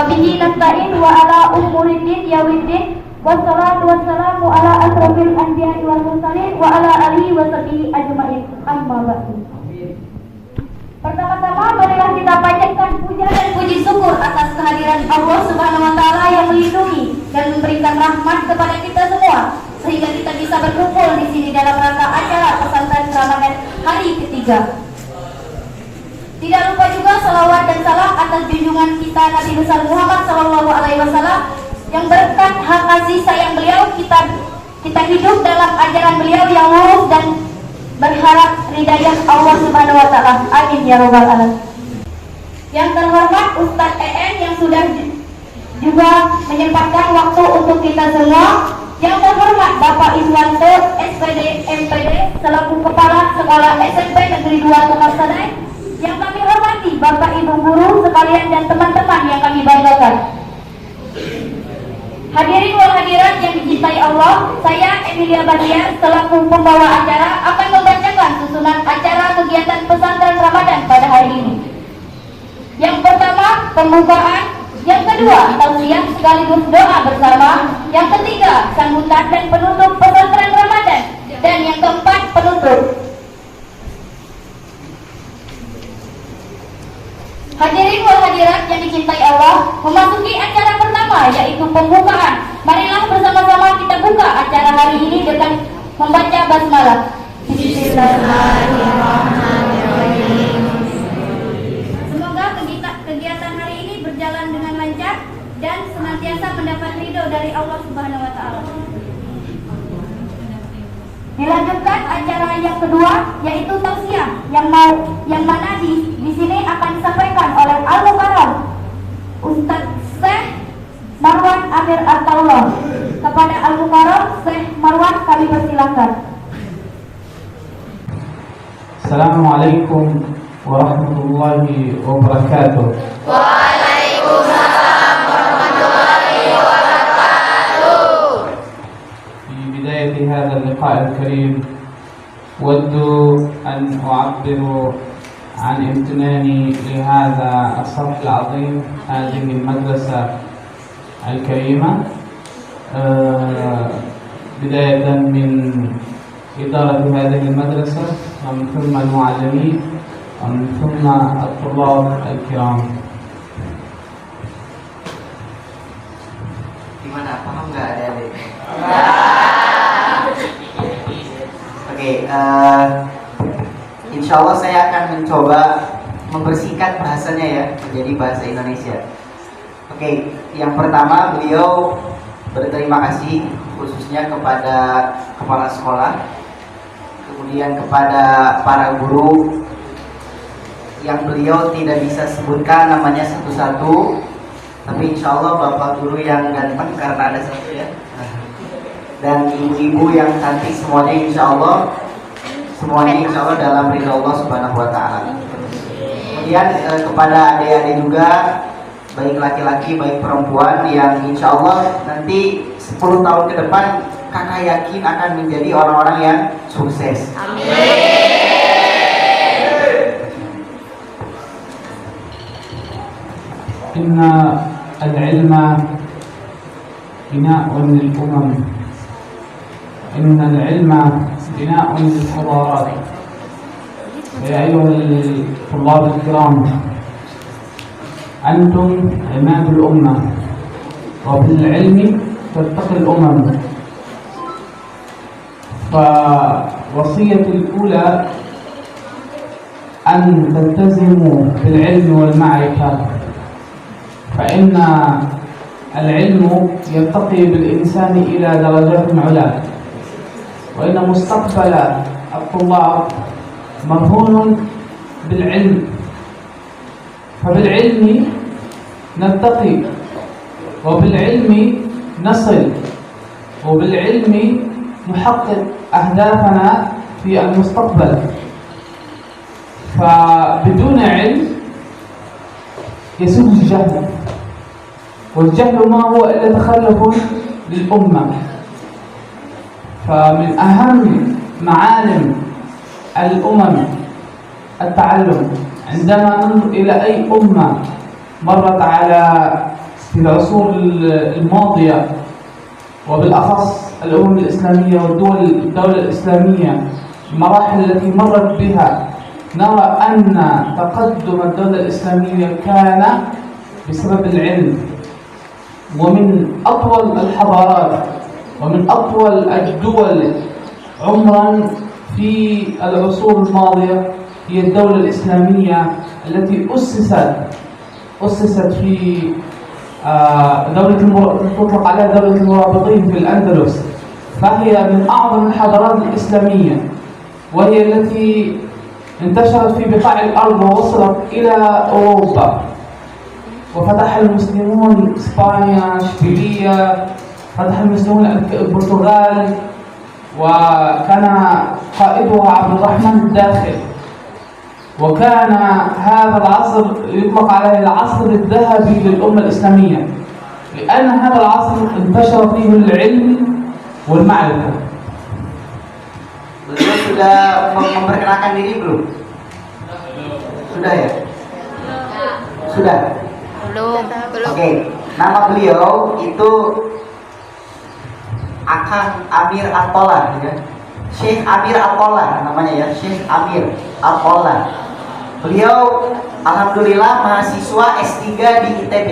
bihi nasta'in wa ala umuriddin yawiddin. Wassalatu wassalamu ala asrofil anbiya'i wal mursalin wa ala alihi wa sahbihi ajma'in. Amma ba'du. Pertama-tama marilah kita panjatkan puja dan puji syukur atas kehadiran Allah Subhanahu wa taala yang melindungi dan memberikan rahmat kepada kita semua sehingga kita bisa berkumpul di sini dalam rangka acara pesantren Ramadan hari ketiga. Tidak lupa juga salawat dan salam atas junjungan kita Nabi besar Muhammad sallallahu alaihi wasallam yang berkat hak kasih sayang beliau kita hidup dalam ajaran beliau yang lurus dan berharap hidayah Allah Subhanahu wa taala. Amin ya rabbal alamin. Yang terhormat Ustadz EN yang sudah juga menyempatkan waktu untuk kita semua. Yang terhormat Bapak Iswanto SPD MPD selaku Kepala Sekolah SMP Negeri 2 Tukasadai. Yang kami hormati Bapak Ibu guru sekalian dan teman-teman yang kami banggakan. Hadirin wal hadirat yang dicintai Allah, saya Emilia Badia selaku pembawa acara akan membacakan susunan acara kegiatan pesantren Ramadan pada hari ini. Yang pertama, pembukaan. Yang kedua, tausiah sekaligus doa bersama. Yang ketiga, sambutan dan penutup pesantren Ramadan. Dan yang keempat, penutup. Hadirin wal hadirat yang dicintai Allah, memasuki acara pertama yaitu pembukaan. Marilah bersama-sama kita buka acara hari ini dengan membaca basmalah. Bismillahirrahmanirrahim. Semoga kegiatan hari ini berjalan dengan lancar dan senantiasa mendapat ridho dari Allah Subhanahu wa taala. Dilanjutkan acara yang kedua yaitu tausiah yang mana di sini akan disampaikan oleh Al-Mukarram Ustadz Syekh Marwan Amir Ataullah. Kepada Al-Mukarram Syekh Marwan kami persilakan. Assalamualaikum warahmatullahi wabarakatuh. Waalaikumsalam warahmatullahi wabarakatuh. في بداية هذا اللقاء الكريم أود أن أعبر عن امتناني لهذا الصرح العظيم، هذه المدرسة الكريمة، بداية من إدارة هذه المدرسة ومن ثم المعلمين ومن ثم الطلاب الكرام. Gimana? Paham nggak adik-adik? Oke, insya Allah saya akan mencoba membersihkan bahasanya ya menjadi bahasa Indonesia. Oke, yang pertama beliau berterima kasih khususnya kepada kepala sekolah, kemudian kepada para guru yang beliau tidak bisa sebutkan namanya satu-satu, tapi insya Allah bapak guru yang ganteng karena ada satu ya, dan ibu-ibu yang cantik semuanya insya Allah dalam ridha Allah Subhanahu wa taala. Kemudian kepada adik-adik juga, baik laki-laki baik perempuan, yang insya Allah nanti 10 tahun ke depan kakak yakin akan menjadi orang-orang yang sukses. Amin. Inna al-ilma bina'un lil-umam. Inna al-ilma bina'un lil-hadarat. Ya ayyuhal tullab al-kiram, antum imadul ummah wa bil ilmi ترتقي الأمم. فوصية الأولى أن تلتزموا بالعلم والمعرفة، فإن العلم يرتقي بالإنسان إلى درجات علا، وإن مستقبل الطلاب مرهون بالعلم، فبالعلم نرتقي وبالعلم نصل وبالعلم نحقق أهدافنا في المستقبل. فبدون علم يسود الجهل، والجهل ما هو إلا تخلف للأمة. فمن أهم معالم الأمم التعلم. عندما ننظر إلى أي أمة مرت على في العصور الماضية، وبالأخص الأمم الإسلامية والدولة الإسلامية، المراحل التي مرت بها، نرى أن تقدم الدولة الإسلامية كان بسبب العلم. ومن أطول الحضارات ومن أطول الدول عمرا في العصور الماضية هي الدولة الإسلامية التي أسست في تطلق عليها دولة المرابطين في الأندلس، فهي من أعظم الحضارات الإسلامية، وهي التي انتشرت في بقاع الأرض ووصلت إلى أوروبا. وفتح المسلمون إسبانيا، إشبيلية، فتح المسلمون البرتغال، وكان قائدها عبد الرحمن الداخل. وكان هذا العصر يطلق عليه العصر الذهبي للأمة الإسلامية، لأن هذا العصر انتشر فيه العلم والمعرفة. Beliau sudah memperkenalkan diri belum? Sudah ya? Sudah? Belum. Oke, nama beliau itu Akang Amir Atollah, ya. Syekh Amir Atollah namanya ya, Syekh Amir Atollah. Beliau alhamdulillah mahasiswa S3 di ITB.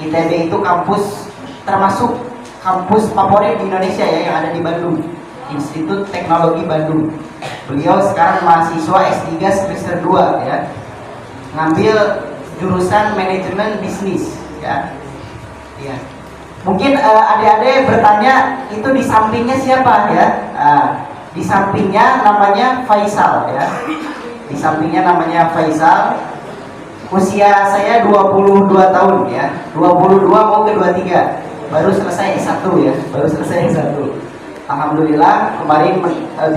ITB itu kampus termasuk kampus favorit di Indonesia ya, yang ada di Bandung, Institut Teknologi Bandung. Beliau sekarang mahasiswa S3 semester 2 ya, ngambil jurusan manajemen bisnis ya. Ya. Mungkin adik-adik bertanya itu di sampingnya siapa ya? Di sampingnya namanya Faisal ya. Di sampingnya namanya Faisal. Usia saya 22 tahun ya. 22 mau ke 23. Baru selesai S1 ya. Baru selesai S1. Alhamdulillah kemarin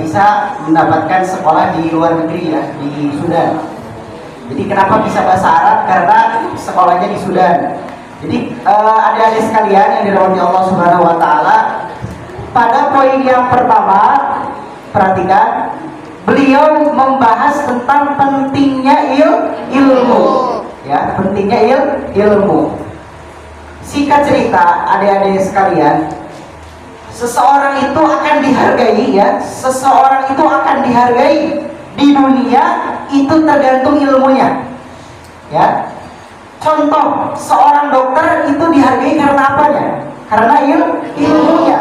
bisa mendapatkan sekolah di luar negeri ya, di Sudan. Jadi kenapa bisa bahasa Arab? Karena sekolahnya di Sudan. Jadi adik-adik sekalian yang dirahmati Allah Subhanahu wa taala, pada poin yang pertama perhatikan, beliau membahas tentang pentingnya ilmu. Ya, pentingnya ilmu. Singkat cerita, adik-adik sekalian, seseorang itu akan dihargai ya, seseorang itu akan dihargai di dunia itu tergantung ilmunya. Ya. Contoh, seorang dokter itu dihargai karena apanya? Karena ilmunya.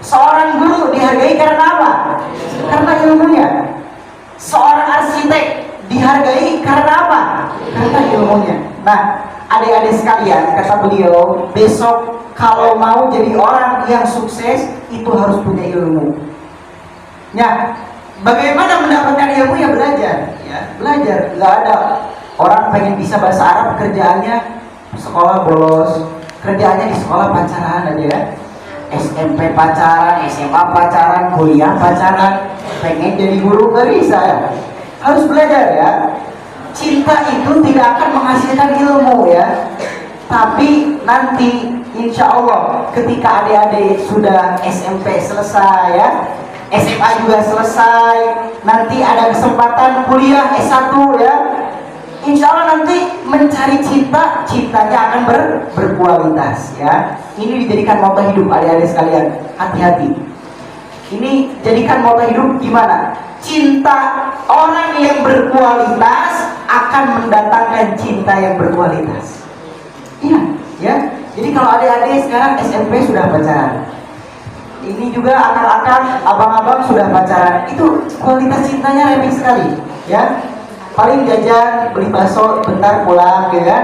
Seorang guru dihargai karena apa? Karena ilmunya. Seorang arsitek dihargai karena apa? Karena ilmunya. Nah, adik-adik sekalian, kata beliau, besok kalau mau jadi orang yang sukses itu harus punya ilmu. Nah, bagaimana mendapatkan ilmu? Ya belajar, ya belajar. Nggak ada orang pengen bisa bahasa Arab, kerjaannya sekolah bolos, kerjaannya di sekolah pacaran aja ya. SMP pacaran, SMA pacaran, kuliah pacaran, pengen jadi guru nggak bisa ya. Harus belajar ya. Cinta itu tidak akan menghasilkan ilmu ya. Tapi nanti insya Allah ketika adik-adik sudah SMP selesai ya, SMA juga selesai, nanti ada kesempatan kuliah S1 ya, insya Allah nanti mencari cinta, cintanya akan berkualitas ya. Ini dijadikan moto hidup adik-adik sekalian, hati-hati. Ini jadikan moto hidup gimana? Cinta orang yang berkualitas akan mendatangkan cinta yang berkualitas. Iya, ya. Jadi kalau adik-adik sekarang SMP sudah pacaran, ini juga akal-akal abang-abang sudah pacaran, itu kualitas cintanya remeh sekali, ya. Paling jajan, beli bakso, bentar pulang, ya kan?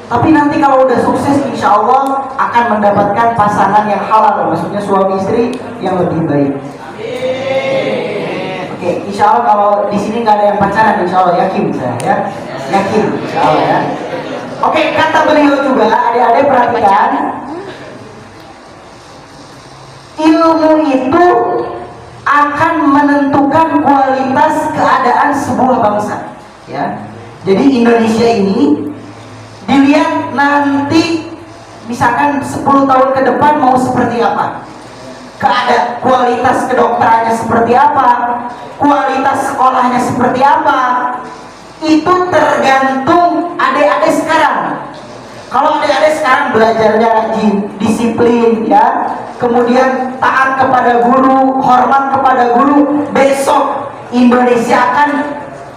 Tapi nanti kalau udah sukses, insya Allah akan mendapatkan pasangan yang halal, maksudnya suami istri yang lebih baik. Oke, insya Allah kalau di sini nggak ada yang pacaran, insya Allah yakin saya, ya, yakin, insya Allah ya. Oke, kata beliau juga, adik-adik perhatikan, ilmu itu akan menentukan kualitas keadaan sebuah bangsa. Ya, jadi Indonesia ini dilihat nanti misalkan 10 tahun ke depan mau seperti apa, kualitas kedokterannya seperti apa, kualitas sekolahnya seperti apa, itu tergantung adik-adik sekarang. Kalau adik-adik sekarang belajarnya rajin, disiplin ya, kemudian taat kepada guru, hormat kepada guru, besok Indonesia akan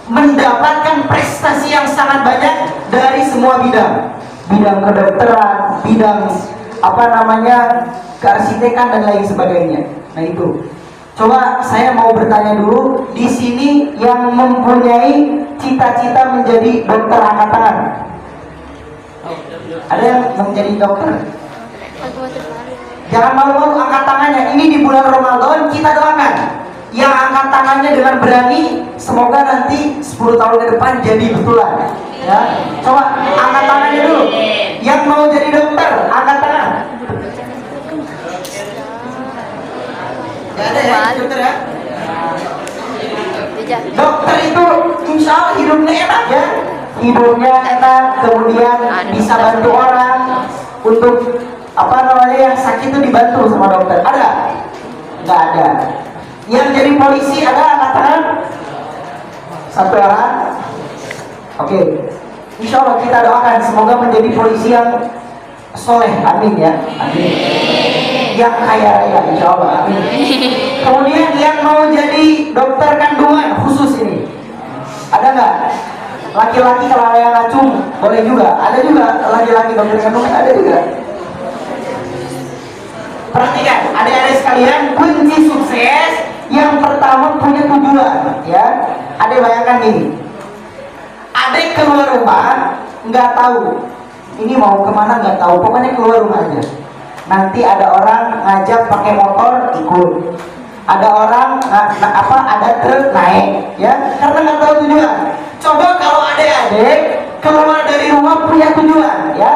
mendapatkan prestasi yang sangat banyak dari semua bidang. Bidang kedokteran, bidang kearsitekan dan lain sebagainya. Nah itu. Coba saya mau bertanya dulu, di sini yang mempunyai cita-cita menjadi dokter angkat tangan. Ada yang menjadi dokter? Jangan malu-malu angkat tangannya. Ini di bulan Ramadan kita doakan. Yang angkat tangannya dengan berani, semoga nanti 10 tahun ke depan jadi betulan. Ya, coba angkat tangannya dulu. Yang mau jadi dokter, angkat tangan. Gak ada ya, dokter ya? Dokter itu insya Allah hidupnya enak ya. Hidupnya enak, kemudian bisa bantu orang untuk yang sakit itu dibantu sama dokter. Ada? Nggak ada. Yang jadi polisi ada angkat tangan? Satu orang? Oke. Insya Allah kita doakan semoga menjadi polisi yang soleh, amin ya. Amin. Yang kaya raya, insya Allah, amin. Kemudian yang mau jadi dokter kandungan khusus ini, ada nggak? Laki-laki kalau ada yang ngacung boleh juga, ada juga laki-laki dokter kandungan, ada juga. Perhatikan, adik-adik sekalian, kunci sukses yang pertama punya tujuan, ya. Adik bayangkan gini, adik keluar rumah nggak tahu ini mau kemana, nggak tahu, pokoknya keluar rumah aja. Nanti ada orang ngajak pakai motor, ikut. Ada orang ada truk naik, ya, karena nggak tahu tujuan. Coba kalau adik-adik keluar dari rumah punya tujuan, ya.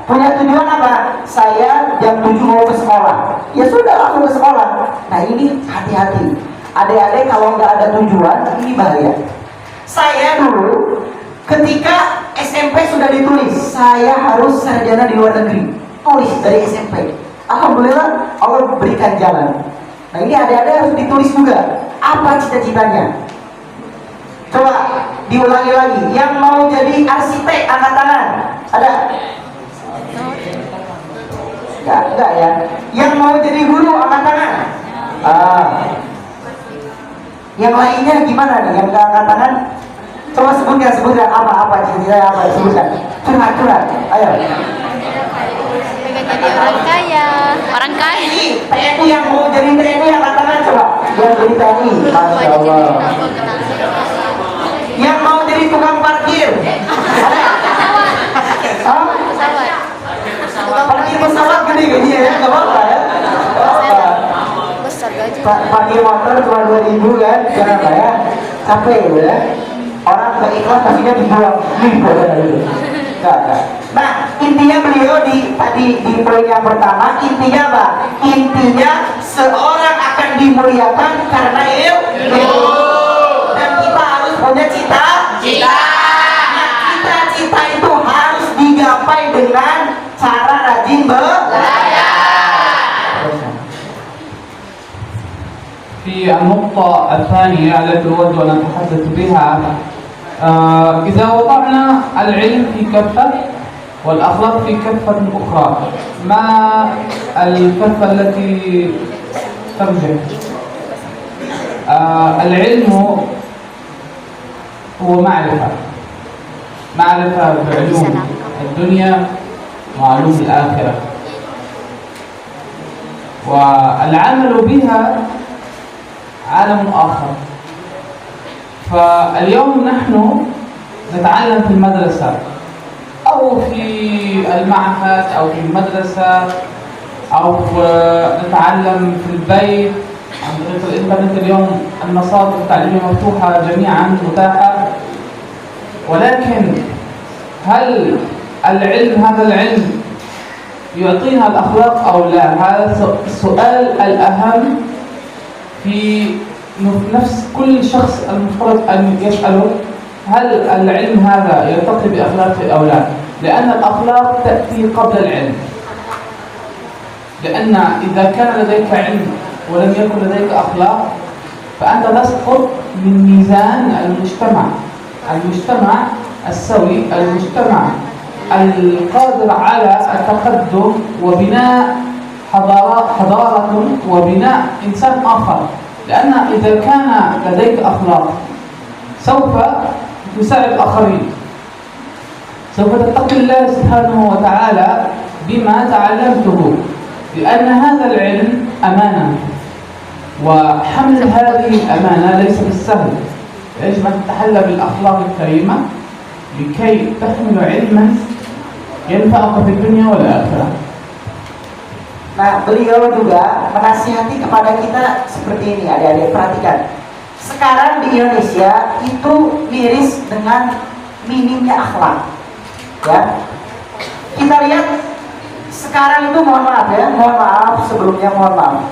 Punya tujuan apa? Saya jam 7 mau ke sekolah. Ya sudah, langsung ke sekolah. Nah ini hati-hati. Adik-adik kalau nggak ada tujuan, ini bahaya. Saya dulu ketika SMP sudah ditulis, saya harus sarjana di luar negeri. Tulis dari SMP. Alhamdulillah Allah berikan jalan. Nah ini adik-adik harus ditulis juga. Apa cita-citanya? Coba diulangi lagi. Yang mau jadi arsitek angkat tangan. Ada? Enggak ya. Yang mau jadi guru angkat tangan. Yang lainnya gimana nih? Yang nggak angkat tangan? Coba sebutkan apa cita-citanya apa? Sebutkan. Curhat. Ayo. Jadi orang kaya TNI yang mau jadi TNI angkat tangan coba. Yang jadi TNI, Masya Allah. Yang mau jadi tukang parkir, ada? Parkir pesawat gede gajinya ya, nggak apa-apa ya. besar gaji. Parkir motor cuma 2.000 kan, kenapa ya? Capek ya. Orang nggak ikhlas pastinya dibuang. Enggak. Nah, intinya beliau di poin yang pertama, intinya apa? Intinya seorang akan dimuliakan karena ilmu. Dan kita harus punya cita-cita. Nah, cita-cita itu harus digapai dengan cara rajin belajar. في النقطة الثانية التي أود أن أتحدث بها إذا وضعنا العلم في كفة والأخلاق في كفة أخرى، ما الكفة التي ترجح؟ العلم هو معرفة بعلوم الدنيا وعلوم الآخرة، والعمل بها عالم آخر. فاليوم نحن نتعلم في المدرسة أو في المعهد أو في المدرسة أو نتعلم في البيت عن طريق الإنترنت. اليوم المصادر التعليمية مفتوحة جميعا متاحة، ولكن هل هذا العلم يعطينا الأخلاق أو لا؟ هذا السؤال الأهم في نفس كل شخص المفترض أن يسأله، هل العلم هذا يرتقي بأخلاقه أو لا؟ لأن الأخلاق تأتي قبل العلم، لأن إذا كان لديك علم ولم يكن لديك أخلاق فأنت تسقط من ميزان المجتمع السوي، المجتمع القادر على التقدم وبناء حضارة وبناء إنسان آخر. لأن إذا كان لديك أخلاق سوف تساعد الآخرين، سوف تتقي الله سبحانه وتعالى بما تعلمته، لأن هذا العلم أمانة، وحمل هذه الأمانة ليس بالسهل. يجب أن تتحلى بالأخلاق الكريمة لكي تحمل علما ينفعك في الدنيا والآخرة. Nah, beliau juga menasihati kepada kita seperti ini, adik-adik, perhatikan. Sekarang di Indonesia itu miris dengan minimnya akhlak. Ya. Kita lihat sekarang itu, mohon maaf sebelumnya, mohon maaf.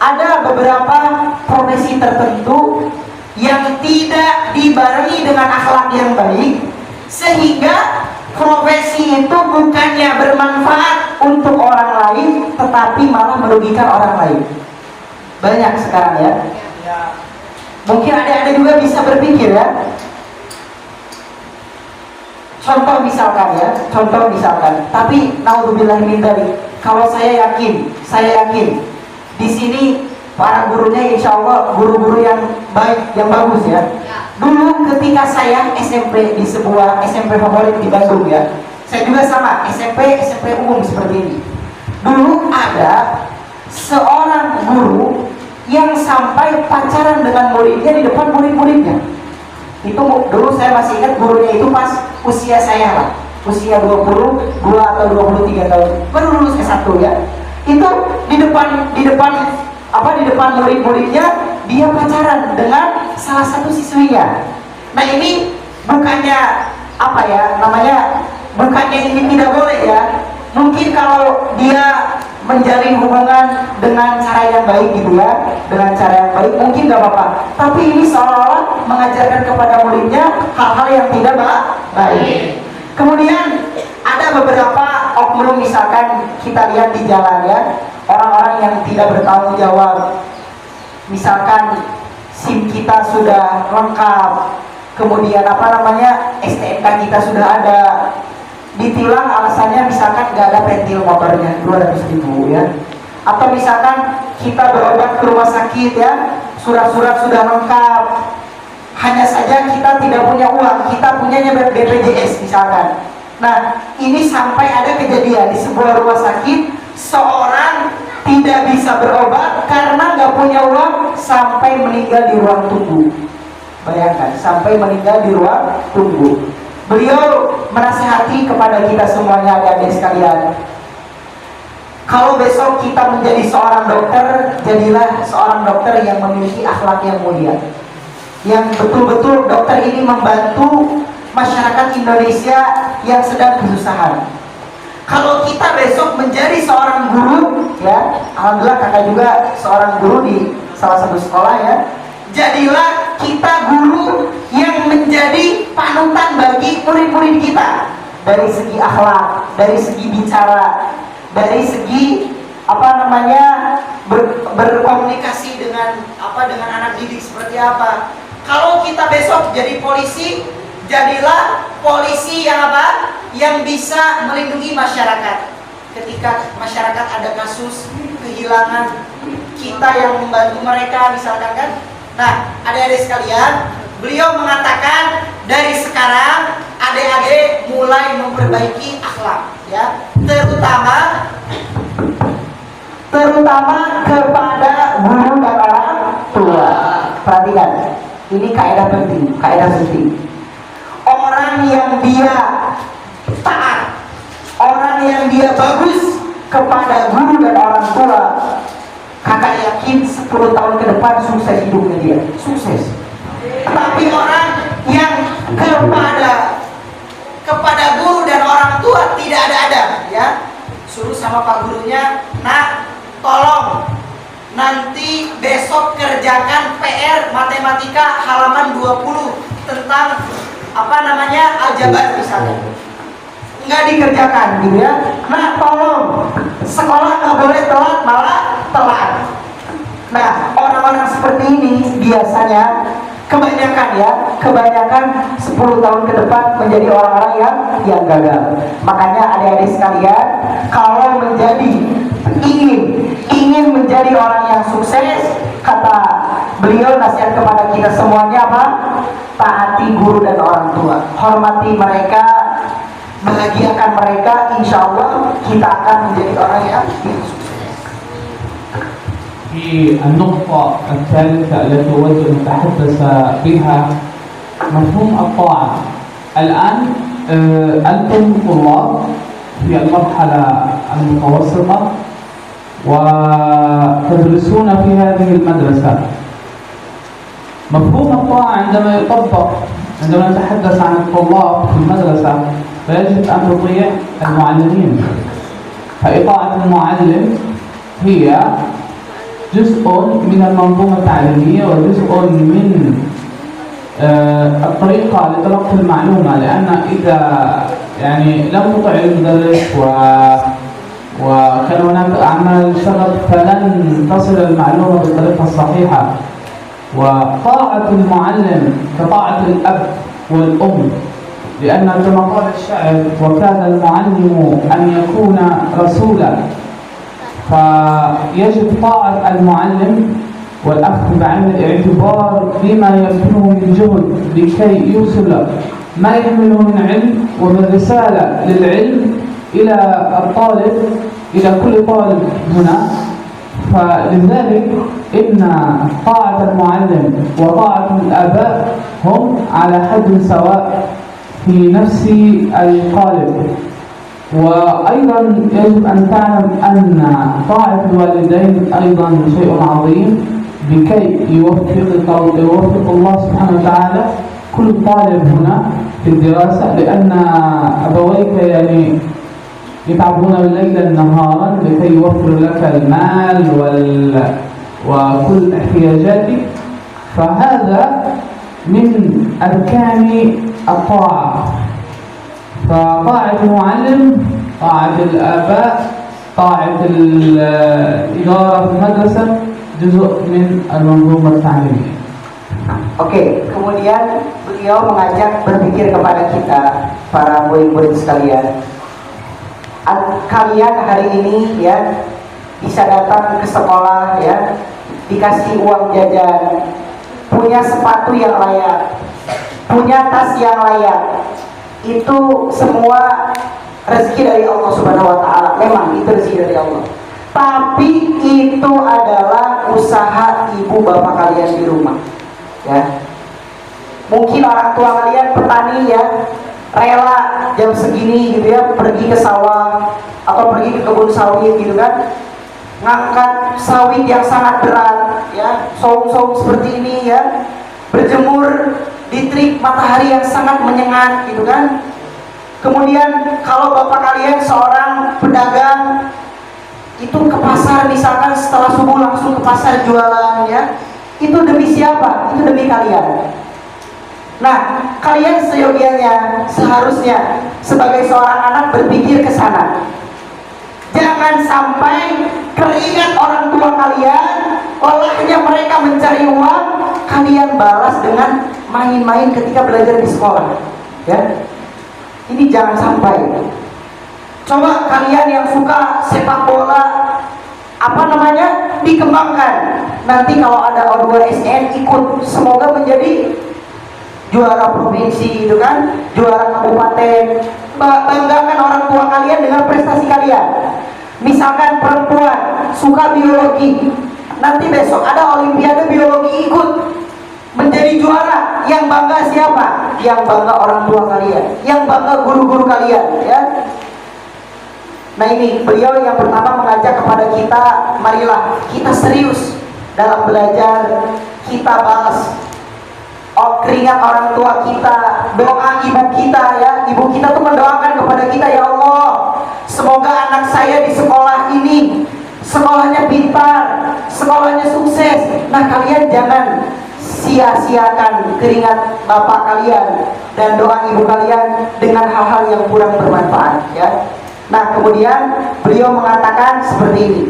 Ada beberapa profesi tertentu yang tidak dibarengi dengan akhlak yang baik, sehingga profesi itu bukannya bermanfaat untuk orang lain, tetapi malah merugikan orang lain. Banyak sekarang ya. Mungkin adik-adik juga bisa berpikir ya. Contoh misalkan. Tapi naudzubillah min dzalik. Kalau saya yakin di sini para gurunya insya Allah guru-guru yang baik, yang bagus ya. Dulu ketika saya SMP di sebuah SMP favorit di Bandung ya, saya juga sama SMP umum seperti ini. Dulu ada seorang guru yang sampai pacaran dengan muridnya di depan murid-muridnya. Itu dulu saya masih ingat, gurunya itu pas usia saya lah, usia 22 atau 23 tahun, baru lulus S1 ya. Itu di depan murid-muridnya dia pacaran dengan salah satu siswinya. Nah ini bukannya bukannya ini tidak boleh ya. Mungkin kalau dia menjalin hubungan dengan cara yang baik gitu ya, dengan cara yang baik mungkin gak apa-apa. Tapi ini seolah-olah mengajarkan kepada muridnya hal-hal yang tidak baik. Kemudian ada beberapa oknum, misalkan kita lihat di jalan ya, orang-orang yang tidak bertanggung jawab. Misalkan SIM kita sudah lengkap, kemudian STNK kita sudah ada, ditilang alasannya misalkan nggak ada pentil motornya 200.000 ya. Atau misalkan kita berobat ke rumah sakit ya, surat-surat sudah lengkap, hanya saja kita tidak punya uang, kita punyanya BPJS misalkan. Nah ini sampai ada kejadian di sebuah rumah sakit, seorang tidak bisa berobat karena nggak punya uang sampai meninggal di ruang tunggu. Bayangkan, sampai meninggal di ruang tunggu. Beliau menasihati kepada kita semuanya, adik-adik sekalian. Kalau besok kita menjadi seorang dokter, jadilah seorang dokter yang memiliki akhlak yang mulia, yang betul-betul dokter ini membantu masyarakat Indonesia yang sedang kesusahan. Kalau kita besok menjadi seorang guru, ya, alhamdulillah kakak juga seorang guru di salah satu sekolah ya. Jadilah kita guru yang menjadi panutan bagi murid-murid kita dari segi akhlak, dari segi bicara, dari segi berkomunikasi dengan anak didik seperti apa. Kalau kita besok jadi polisi, jadilah polisi yang bisa melindungi masyarakat. Ketika masyarakat ada kasus kehilangan, kita yang membantu mereka misalkan kan. Nah, adik-adik sekalian, beliau mengatakan dari sekarang adik-adik mulai memperbaiki akhlak ya, terutama kepada guru dan orang tua. Perhatikan, ini kaidah penting. Orang yang dia taat, orang yang dia bagus kepada guru dan orang tua, kakak yakin 10 tahun ke depan sukses hidupnya dia, sukses. Tapi orang yang kepada guru dan orang tua tidak ada adab ya, suruh sama pak gurunya, nah tolong nanti besok kerjakan PR matematika halaman 20 tentang aljabar misalnya, nggak dikerjakan gitu ya. Nah tolong, sekolah nggak boleh telat, malah telat. Nah orang-orang seperti ini biasanya kebanyakan kebanyakan 10 tahun ke depan menjadi orang-orang yang gagal. Makanya adik-adik sekalian, kalau ingin menjadi orang yang sukses, kata beliau nasihat kepada kita semuanya apa? Taati guru dan orang tua, hormati mereka, bahagiakan mereka, insya Allah kita akan menjadi orang yang sukses. في النقطة الثالثة التي أود أن أتحدث بها مفهوم الطاعة. الآن أنتم طلاب في المرحلة المتوسطة وتدرسون في هذه المدرسة. مفهوم الطاعة عندما يطبق، عندما نتحدث عن الطلاب في المدرسة فيجب أن تطيع المعلمين. فإطاعة المعلم هي جزء من المنظومة التعليمية وجزء من الطريقة لتلقي المعلومة، لأن إذا يعني لم تطع المدرس وكان هناك أعمال شغب فلن تصل المعلومة بالطريقة الصحيحة. وطاعة المعلم كطاعة الأب والأم، لأن كما قال الشاعر وكان المعلم أن يكون رسولا، فيجب طاعة المعلم والأخذ بعين الاعتبار لما يبذله من جهد لكي يوصل ما يحمله من علم ومن رسالة للعلم إلى الطالب، إلى كل طالب هنا. فلذلك إن طاعة المعلم وطاعة الآباء هم على حد سواء في نفس القالب. وأيضا يجب أن تعلم أن طاعة الوالدين أيضا شيء عظيم لكي يوفق الله سبحانه وتعالى كل طالب هنا في الدراسة، لأن أبويك يعني يتعبون الليل نهارا لكي يوفروا لك المال وكل احتياجاتك. فهذا من أركان الطاعة. فطاعة المعلم، طاعة الآباء، طاعة الإدارة في المدرسة جزء من المنظومة التعليمية. Oke, kemudian beliau mengajak berpikir kepada kita, para murid-murid sekalian. Kalian hari ini ya bisa datang ke sekolah ya, dikasih uang jajan, punya sepatu yang layak, punya tas yang layak. Itu semua rezeki dari Allah Subhanahu wa taala. Memang itu rezeki dari Allah. Tapi itu adalah usaha ibu bapak kalian di rumah. Ya. Mungkin orang tua kalian petani ya, rela jam segini gitu ya pergi ke sawah atau pergi ke kebun sawit gitu kan, ngangkat sawit yang sangat berat ya, saung-saung seperti ini ya, berjemur di terik matahari yang sangat menyengat gitu kan. Kemudian kalau bapak kalian seorang pedagang, itu ke pasar misalkan setelah subuh langsung ke pasar jualan ya, itu demi siapa? Itu demi kalian. Nah, kalian seyogianya seharusnya sebagai seorang anak berpikir ke sana. Jangan sampai keringat orang tua kalian, olehnya mereka mencari uang, kalian balas dengan main-main ketika belajar di sekolah. Ya, ini jangan sampai. Coba kalian yang suka sepak bola, dikembangkan. Nanti kalau ada O2SN ikut, semoga menjadi juara provinsi, itu kan, juara kabupaten. Banggakan orang tua kalian dengan prestasi kalian. Misalkan perempuan suka biologi, nanti besok ada olimpiade biologi, ikut menjadi juara. Yang bangga siapa? Yang bangga orang tua kalian, yang bangga guru-guru kalian, ya. Nah, ini beliau yang pertama mengajak kepada kita, marilah kita serius dalam belajar, kita balas keringat orang tua kita, doa ibu kita, ya. Ibu kita tuh mendoakan kepada kita, ya Allah, semoga anak saya di sekolah ini sekolahnya pintar, sekolahnya sukses. Nah, kalian jangan sia-siakan keringat bapak kalian dan doa ibu kalian dengan hal-hal yang kurang bermanfaat, ya. Nah, kemudian beliau mengatakan seperti ini.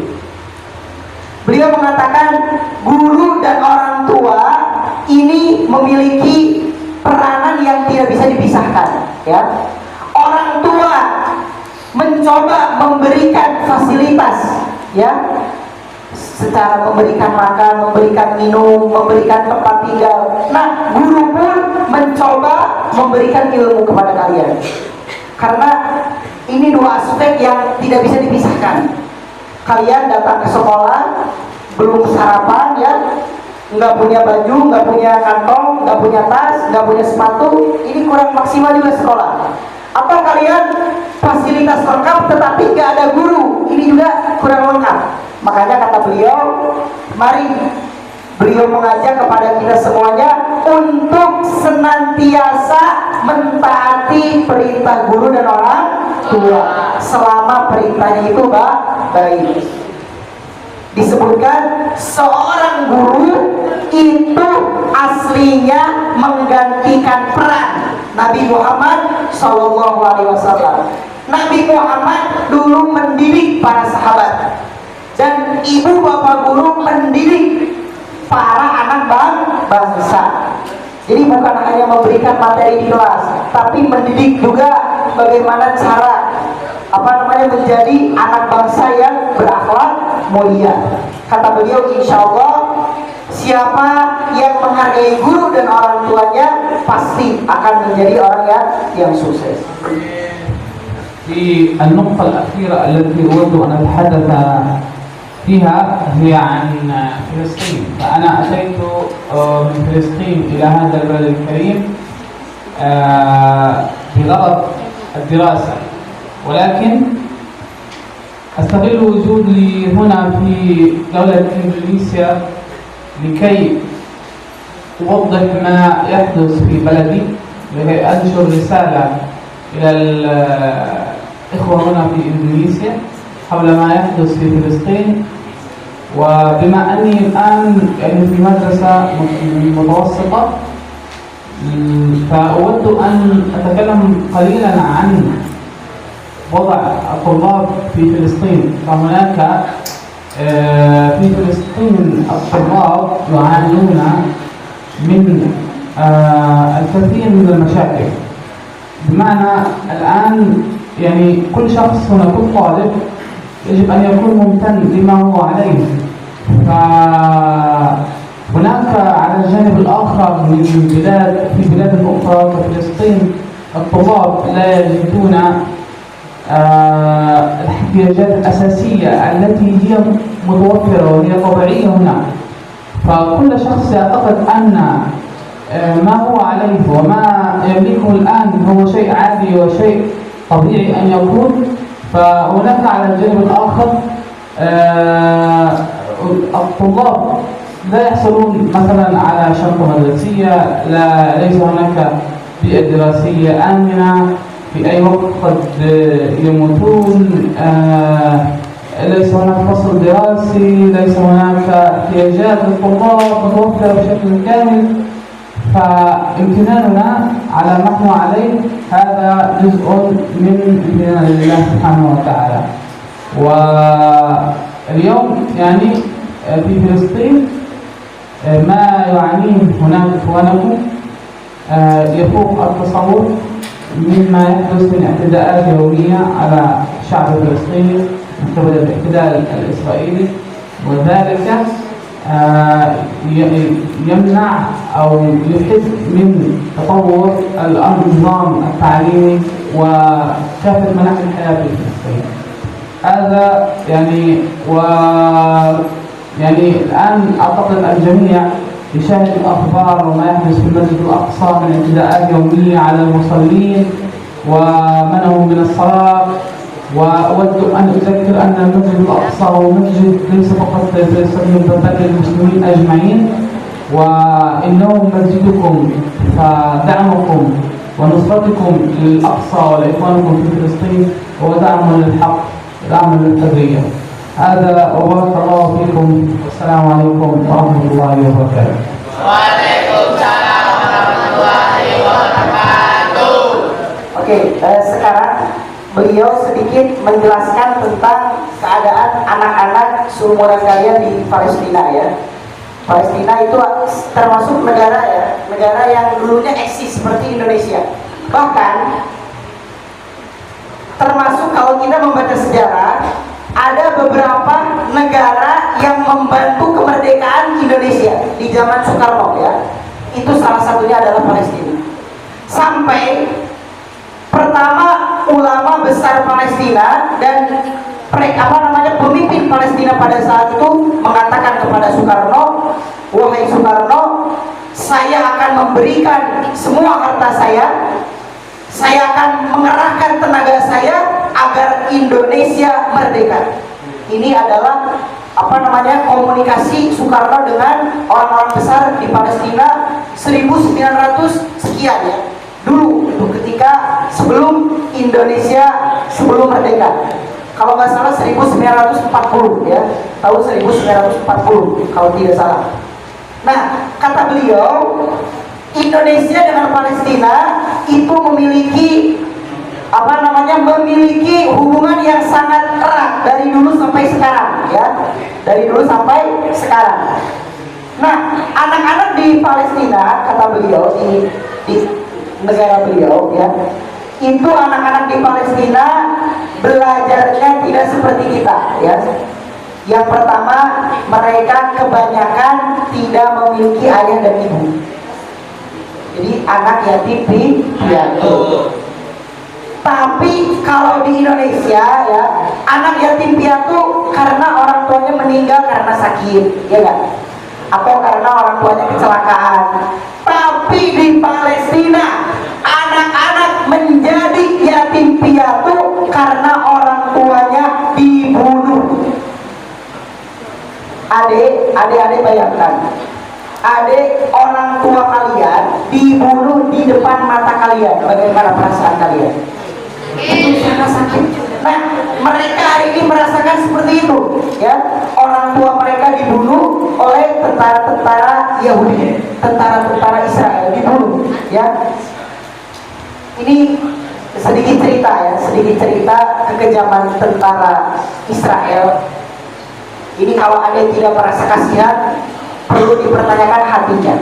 Beliau mengatakan guru dan orang tua ini memiliki peranan yang tidak bisa dipisahkan, ya. Orang tua mencoba memberikan fasilitas, ya, secara memberikan makan, memberikan minum, memberikan tempat tinggal. Nah, guru pun mencoba memberikan ilmu kepada kalian. Karena ini dua aspek yang tidak bisa dipisahkan. Kalian datang ke sekolah belum sarapan, ya, nggak punya baju, nggak punya kantong, nggak punya tas, nggak punya sepatu, ini kurang maksimal juga sekolah. Atau kalian fasilitas lengkap tetapi nggak ada guru, ini juga kurang lengkap. Makanya kata beliau, mari beliau mengajak kepada kita semuanya untuk senantiasa mentaati perintah guru dan orang tua selama perintahnya itu baik. Disebutkan seorang guru itu aslinya menggantikan peran Nabi Muhammad SAW. Nabi Muhammad dulu mendidik para sahabat, dan ibu bapak guru mendidik para anak bangsa. Jadi bukan hanya memberikan materi di kelas, tapi mendidik juga bagaimana cara menjadi anak bangsa yang berakhlak mulia. Kata beliau, insya Allah siapa yang menghargai guru dan orang tuanya pasti akan menjadi orang yang sukses. في النقطة الأخيرة التي أود أن أتحدث فيها هي عن فلسطين. فأنا أتيت من فلسطين إلى هذا البلد الكريم بغرض الدراسة، ولكن أستغل وجودي هنا في دولة إندونيسيا لكي أوضح ما يحدث في بلدي، لكي أنشر رسالة إلى الإخوة هنا في إندونيسيا حول ما يحدث في فلسطين. وبما أني الآن في مدرسة متوسطة، فأود أن أتكلم قليلا عن وضع الطلاب في فلسطين. فهناك في فلسطين الطلاب يعانون من الكثير من المشاكل. بمعنى الآن يعني كل شخص هنا، كل طالب يجب أن يكون ممتن لما هو عليه. فهناك على الجانب الآخر من في بلاد أخرى كفلسطين الطلاب لا يجدون الاحتياجات الأساسية التي هي متوفرة وهي طبيعية هنا. فكل شخص يعتقد أن ما هو عليه وما يملكه الآن هو شيء عادي وشيء طبيعي أن يكون. فهناك على الجانب الآخر الطلاب لا يحصلون مثلا على شنطة مدرسية، ليس هناك بيئة دراسية آمنة، في أي وقت قد يموتون، ليس هناك فصل دراسي، ليس هناك احتياجات للطلاب متوفرة بشكل كامل. فامتناننا على ما نحن عليه هذا جزء من امتنان لله سبحانه وتعالى. واليوم يعني في فلسطين ما يعانيه هناك إخوانكم يفوق التصور مما يحدث من اعتداءات يومية على الشعب الفلسطيني من قبل الاحتلال الإسرائيلي، وذلك يمنع أو يحد من تطور النظام التعليمي وكافة مناحي الحياة في فلسطين. هذا يعني الآن أعتقد الجميع يشاهد الأخبار وما يحدث في المسجد الأقصى من اعتداءات يومية على المصلين ومنعهم من الصلاة. وأود أن أذكر أن المسجد الأقصى هو مسجد ليس فقط للفلسطينيين بل للمسلمين أجمعين، وإنه مسجدكم، فدعمكم ونصرتكم للأقصى ولإخوانكم في فلسطين هو دعم للحق، دعم للحرية. هذا وبارك الله فيكم، والسلام عليكم ورحمة الله وبركاته. Waalaikumsalam warahmatullahi wabarakatuh. Oke, sekarang beliau sedikit menjelaskan tentang keadaan anak-anak seumuran kalian di Palestina, ya. Palestina itu termasuk negara ya, negara yang dulunya eksis seperti Indonesia. Bahkan termasuk kalau kita membaca sejarah, ada beberapa negara yang membantu kemerdekaan Indonesia di zaman Soekarno ya. Itu salah satunya adalah Palestina. Sampai pertama ulama besar Palestina dan pemimpin Palestina pada saat itu mengatakan kepada Soekarno, wahai Soekarno, saya akan memberikan semua harta saya akan mengerahkan tenaga saya agar Indonesia merdeka. Ini adalah komunikasi Soekarno dengan orang-orang besar di Palestina 1900 sekian ya. Dulu itu ketika sebelum merdeka. Kalau nggak salah 1940 ya, tahun 1940 kalau tidak salah. Nah, kata beliau, Indonesia dengan Palestina itu memiliki memiliki hubungan yang sangat erat dari dulu sampai sekarang ya, dari dulu sampai sekarang. Nah, anak-anak di Palestina, kata beliau di negara beliau ya, itu anak-anak di Palestina belajarnya tidak seperti kita ya. Yang pertama, mereka kebanyakan tidak memiliki ayah dan ibu. Jadi anak yatim piatu. Tapi kalau di Indonesia ya, anak yatim piatu karena orang tuanya meninggal karena sakit, ya enggak? Atau karena orang tuanya kecelakaan. Tapi di Palestina, anak-anak menjadi yatim piatu karena orang tuanya dibunuh. Adik bayangkan, adik orang tua kalian dibunuh di depan mata kalian, bagaimana perasaan kalian? Itu sangat sakit. Nah, mereka hari ini merasakan seperti itu ya. Orang tua mereka dibunuh oleh tentara-tentara Yahudi, tentara-tentara Israel dibunuh ya. Ini sedikit cerita kekejaman tentara Israel. Ini kalau ada yang tidak merasa kasihan, perlu dipertanyakan hatinya.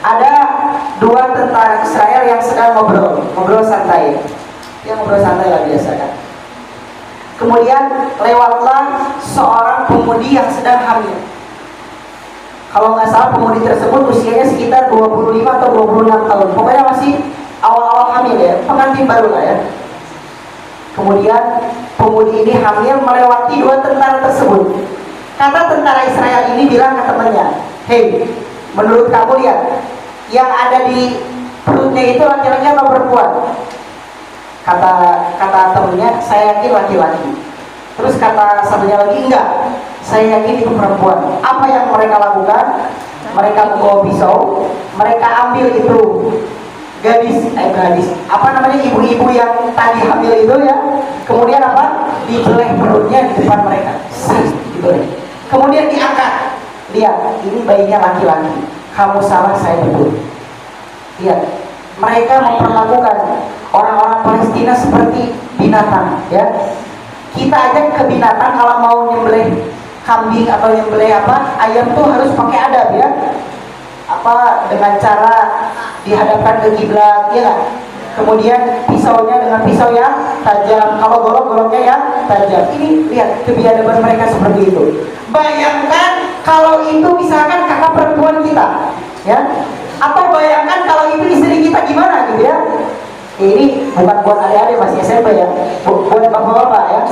Ada dua tentara Israel yang sedang ngobrol santai. Yang ngobrol santai lah biasa kan. Kemudian lewatlah seorang pemudi yang sedang hamil. Kalau nggak salah pemudi tersebut usianya sekitar 25 atau 26 tahun. Pokoknya masih awal-awal hamil ya, pengantin baru lah ya. Kemudian pemudi ini hamil melewati dua tentara tersebut. Kata tentara Israel ini bilang ke temannya, "Hei, menurut kamu lihat, yang ada di perutnya itu laki-laki atau perempuan?" Kata temannya, "Saya yakin laki-laki." Terus kata satunya lagi, "Enggak, saya yakin itu perempuan." Apa yang mereka lakukan? Mereka membawa pisau, mereka ambil itu ibu-ibu yang tadi hamil itu ya. Kemudian dibelah perutnya di depan mereka. Kemudian diangkat. Lihat, ini bayinya laki-laki. Kamu salah, saya betul. Lihat, mereka memperlakukan orang-orang Palestina seperti binatang ya. Kita aja ke binatang kalau mau nyembelih kambing atau nyembelih ayam tuh harus pakai adab ya. Dengan cara dihadapkan ke kiblat ya kan? Kemudian pisaunya dengan pisau yang tajam, kalau golok-goloknya yang tajam. Ini lihat kebiadaban mereka seperti itu. Bayangkan kalau itu misalkan kakak perempuan kita ya, atau bayangkan kalau itu istri kita, gimana gitu ya. Ini bukan buat adik-adik masih SMP ya, buat bapak-bapak ya.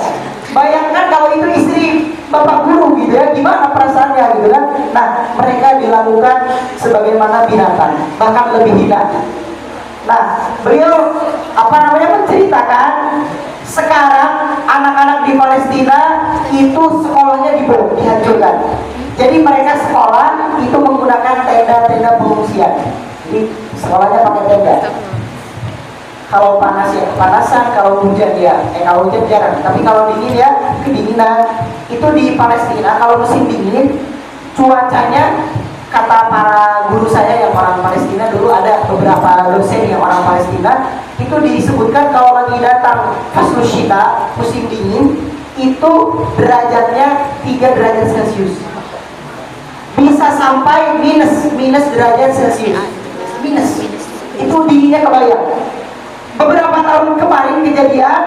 Bayangkan kalau itu istri bapak guru gitu ya, gimana perasaannya gitu kan. Nah, mereka dilakukan sebagaimana binatang, bahkan lebih hina. Nah, beliau menceritakan sekarang anak-anak di Palestina itu sekolahnya dihancurkan. Jadi mereka sekolah itu menggunakan tenda-tenda pengungsian. Jadi sekolahnya pakai tenda. Kalau panas ya kepanasan, kalau hujan kalau hujan jarang. Tapi kalau dingin ya kedinginan. Itu di Palestina kalau musim dingin cuacanya, kata para guru saya yang orang Palestina, dulu ada beberapa dosen yang orang Palestina, itu disebutkan kalau lagi datang faslus syita, musim dingin, itu derajatnya 3 derajat Celcius. Bisa sampai minus derajat Celcius. Minus. Itu dinginnya kebayang. Beberapa tahun kemarin kejadian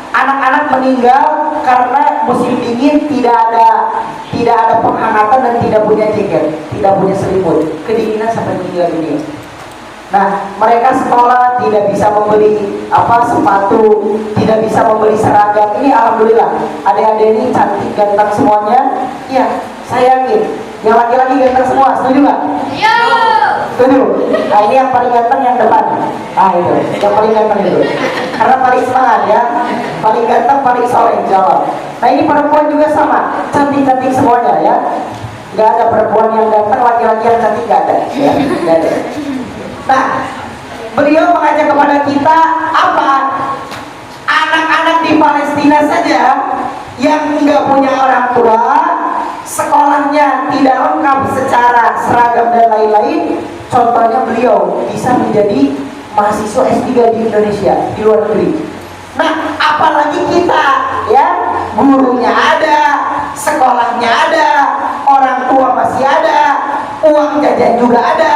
anak-anak meninggal karena musim dingin, tidak ada penghangatan dan tidak punya jaket, tidak punya selimut, kedinginan sampai meninggal dunia. Nah, mereka sekolah tidak bisa membeli sepatu, tidak bisa membeli seragam. Ini alhamdulillah, adik-adik ini cantik, ganteng semuanya. Iya, saya yakin yang laki-laki ganteng semua, setuju nggak? Iya. Setuju. Nah, ini yang paling ganteng yang depan. Ah, itu, yang paling ganteng itu. Karena paling semangat ya, paling ganteng, paling soleh, jawab. Nah, ini perempuan juga sama, cantik-cantik semuanya ya. Gak ada perempuan yang ganteng, laki-laki yang cantik gak ada, ya, gak ada. Nah, beliau mengajak kepada kita apa? Anak-anak di Palestina saja yang nggak punya orang tua, sekolahnya tidak lengkap secara seragam dan lain-lain. Contohnya beliau bisa menjadi mahasiswa S3 di Indonesia, di luar negeri. Nah, apalagi kita ya, gurunya ada, sekolahnya ada, orang tua masih ada, uang jajan juga ada.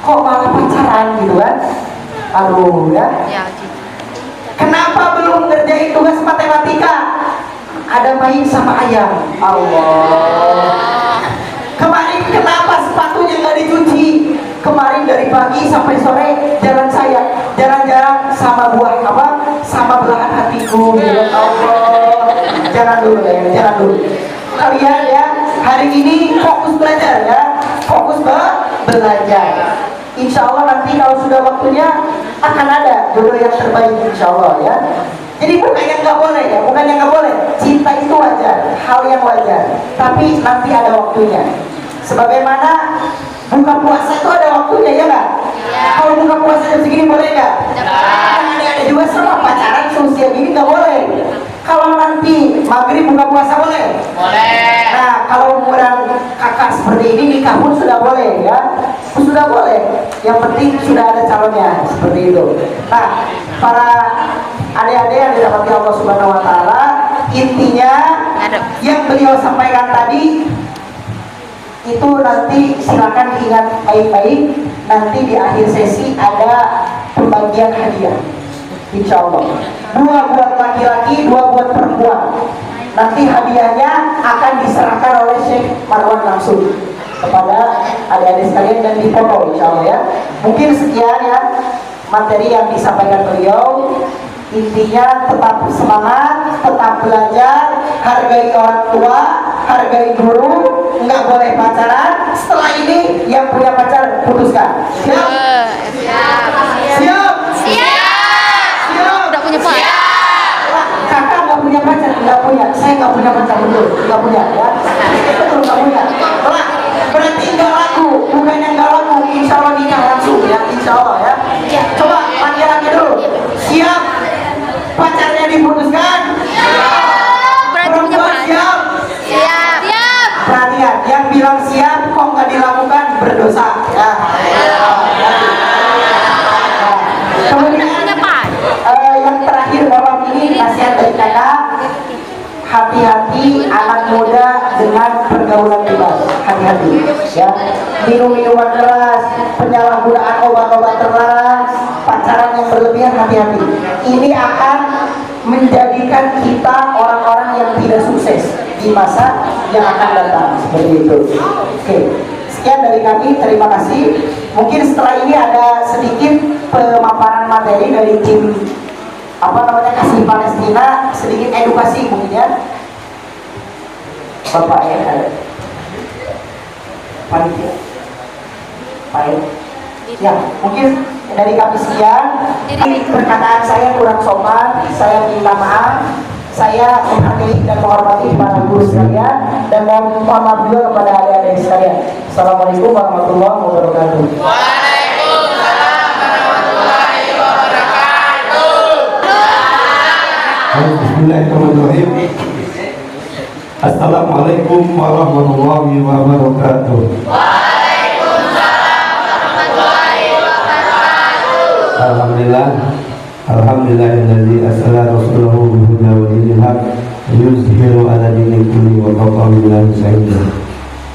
Kok malah pacaran gitu kan? Aduh ya. Kenapa belum ngerjain tugas matematika? Ada main sama ayam. Allah. Kemarin kenapa sepatunya nggak dicuci? Kemarin dari pagi sampai sore jalan saya, jarang-jarang sama buah sama belahan hatiku. Ya Allah. Jangan dulu ya, jangan dulu. Kalian ya, hari ini fokus belajar ya, fokus belajar. Insya Allah nanti kalau sudah waktunya akan ada jodoh yang terbaik, insya Allah ya. Jadi bukan yang nggak boleh ya, bukan yang nggak boleh. Cinta itu wajar, hal yang wajar. Tapi nanti ada waktunya. Sebagaimana buka puasa itu ada waktunya ya nggak? Ya. Kalau buka puasa jam segini boleh nggak? Ada juga sama pacaran seusia gini nggak boleh. Kalau nanti maghrib buka puasa boleh? Boleh. Nah, kalau umuran kakak seperti ini nikah pun sudah boleh ya, sudah boleh. Yang penting sudah ada calonnya seperti itu. Nah, para adik-adik yang dirahmati Allah Subhanahu Wa Taala, intinya yang beliau sampaikan tadi itu nanti silakan ingat baik-baik. Nanti di akhir sesi ada pembagian hadiah. Insya Allah 2 buat laki-laki, 2 buat perempuan. Nanti hadiahnya akan diserahkan oleh Syekh Marwan langsung kepada adik-adik sekalian dan dipoto insya Allah ya. Mungkin sekian ya materi yang disampaikan beliau. Intinya tetap semangat, tetap belajar, hargai orang tua, hargai guru, nggak boleh pacaran. Setelah ini yang punya pacar putuskan. Siap? Siap? Udah punya pacar? Kakak nggak punya pacar, nggak punya. Saya nggak punya pacar, betul, nggak punya ya. Betul, nggak punya. Berarti nggak laku, bukan yang nggak laku. Insya Allah nikah langsung ya, insya Allah ya. Coba panggil lagi dulu. Siap? Pacarnya diputuskan? Berarti punya pacar? Siap? Siap. Perhatian, yang bilang siap kok nggak dilakukan berdosa ya. Kemudian Punya pacar? yang terakhir malam ini nasihat dari kakak, hati-hati anak muda dengan pergaulan bebas, hati-hati ya. Minum minuman keras, penyalahgunaan obat-obat terlarang, pacaran yang berlebihan, hati-hati. Ini akan menjadikan kita orang-orang yang tidak sukses di masa yang akan datang, seperti itu. Oke, sekian dari kami, terima kasih. Mungkin setelah ini ada sedikit pemaparan materi dari tim Kasih Palestina, sedikit edukasi mungkin ya. Bapak ya ada panitia Pak ya, mungkin dari kami sekian. Perkataan saya kurang sopan, saya minta maaf. Saya menghargai dan menghormati para guru sekalian dan mohon maaf juga kepada adik-adik sekalian. Assalamualaikum warahmatullahi wabarakatuh. Waalaikumsalam warahmatullahi wabarakatuh. Bismillahirrahmanirrahim. Assalamualaikum warahmatullahi wabarakatuh. Waalaikumsalam warahmatullahi wabarakatuh. Alhamdulillah. Alhamdulillahilladzi arsala rasulahu bil huda wa dinil haq liyuzhirahu 'ala dini kulli wa kafa billahi shahida.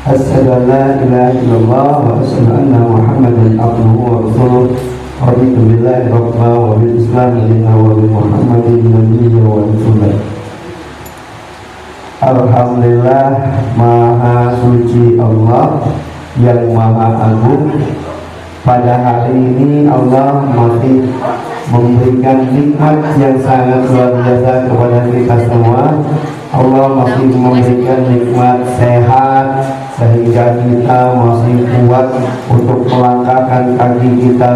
asyhadu an la ilaha illallah wa asyhadu anna Muhammadan abduhu wa rasuluh. Raditu billahi rabba wa bil islam dinan wa bi Muhammadin nabiyyan wa rasulah. Alhamdulillah, maha suci Allah yang maha agung. Pada hari ini Allah masih memberikan nikmat yang sangat luar biasa kepada kita semua. Allah masih memberikan nikmat sehat sehingga kita masih kuat untuk melangkahkan kaki kita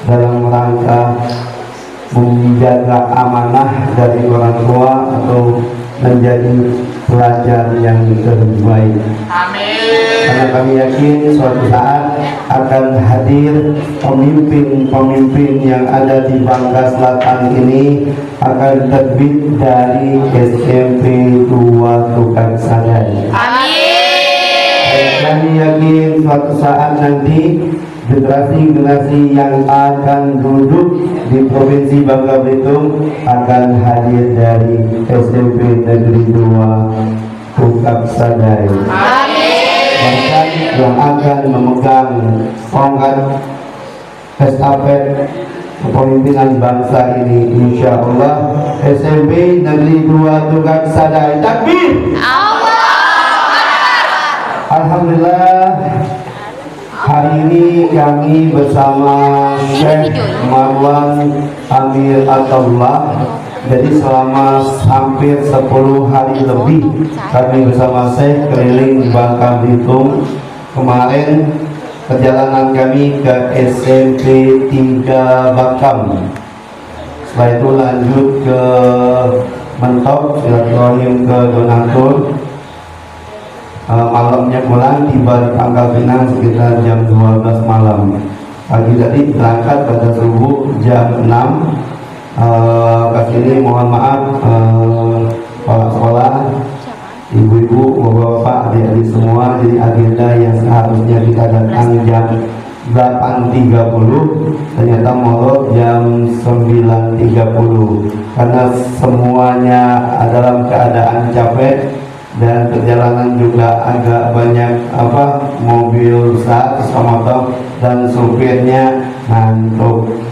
dalam rangka menjaga amanah dari orang tua atau menjadi pelajar yang terbaik. Karena kami yakin suatu saat akan hadir pemimpin-pemimpin yang ada di Bangka Selatan ini akan terbit dari SMP 2 Tukang Sadai. Kami yakin suatu saat nanti generasi-generasi yang akan duduk di Provinsi Bangka Belitung akan hadir dari SMP Negeri 2 Tukang Sadai. Bahkan yang akan memegang tongkat estafet kepemimpinan bangsa ini, insya Allah SMP Negeri 2 Tukang Sadai. Takbir! Alhamdulillah, hari ini kami bersama Syekh Marwan Amir Atullah. Jadi selama hampir 10 hari lebih kami bersama Syekh keliling Bangka Belitung. Kemarin perjalanan kami ke SMP 3 Bakam. Setelah itu lanjut ke Mentok, silaturahim ke Donatur. Malamnya pulang, tiba di Pangkal Pinang sekitar jam 12 malam. Pagi tadi berangkat pada subuh jam 6. Kesini mohon maaf kepala sekolah, ibu-ibu, bapak-bapak, adik-adik semua. Jadi agenda yang seharusnya kita datang jam 8.30 ternyata molor jam 9.30 karena semuanya dalam keadaan capek dan perjalanan juga agak banyak mobil besar motor dan supirnya ngantuk.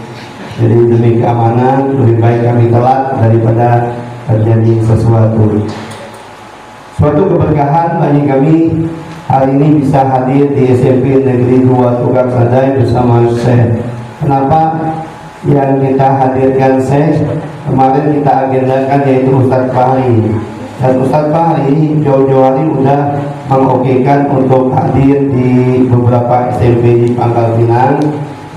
Jadi demi keamanan lebih baik kami telat daripada terjadi sesuatu. Suatu keberkahan bagi kami hari ini bisa hadir di SMP Negeri 2 Tukang Sadai bersama Syekh. Kenapa yang kita hadirkan Syekh? Kemarin kita agendakan yaitu Ustadz Fahri. Dan Ustadz Fahri jauh-jauh hari sudah mengokekan untuk hadir di beberapa SMP di Pangkal Pinang,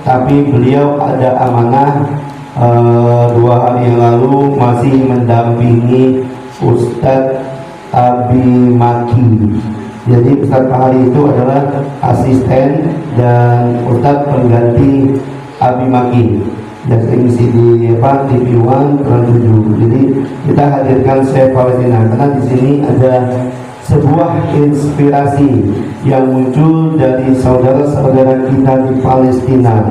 tapi beliau ada amanah 2 hari yang lalu masih mendampingi Ustadz Abi Maki. Jadi Ustadz Fahri itu adalah asisten dan Ustadz pengganti Abi Maki. Dan misi di TV One Trans 7. Jadi kita hadirkan Syekh Palestina karena di sini ada sebuah inspirasi yang muncul dari saudara-saudara kita di Palestina,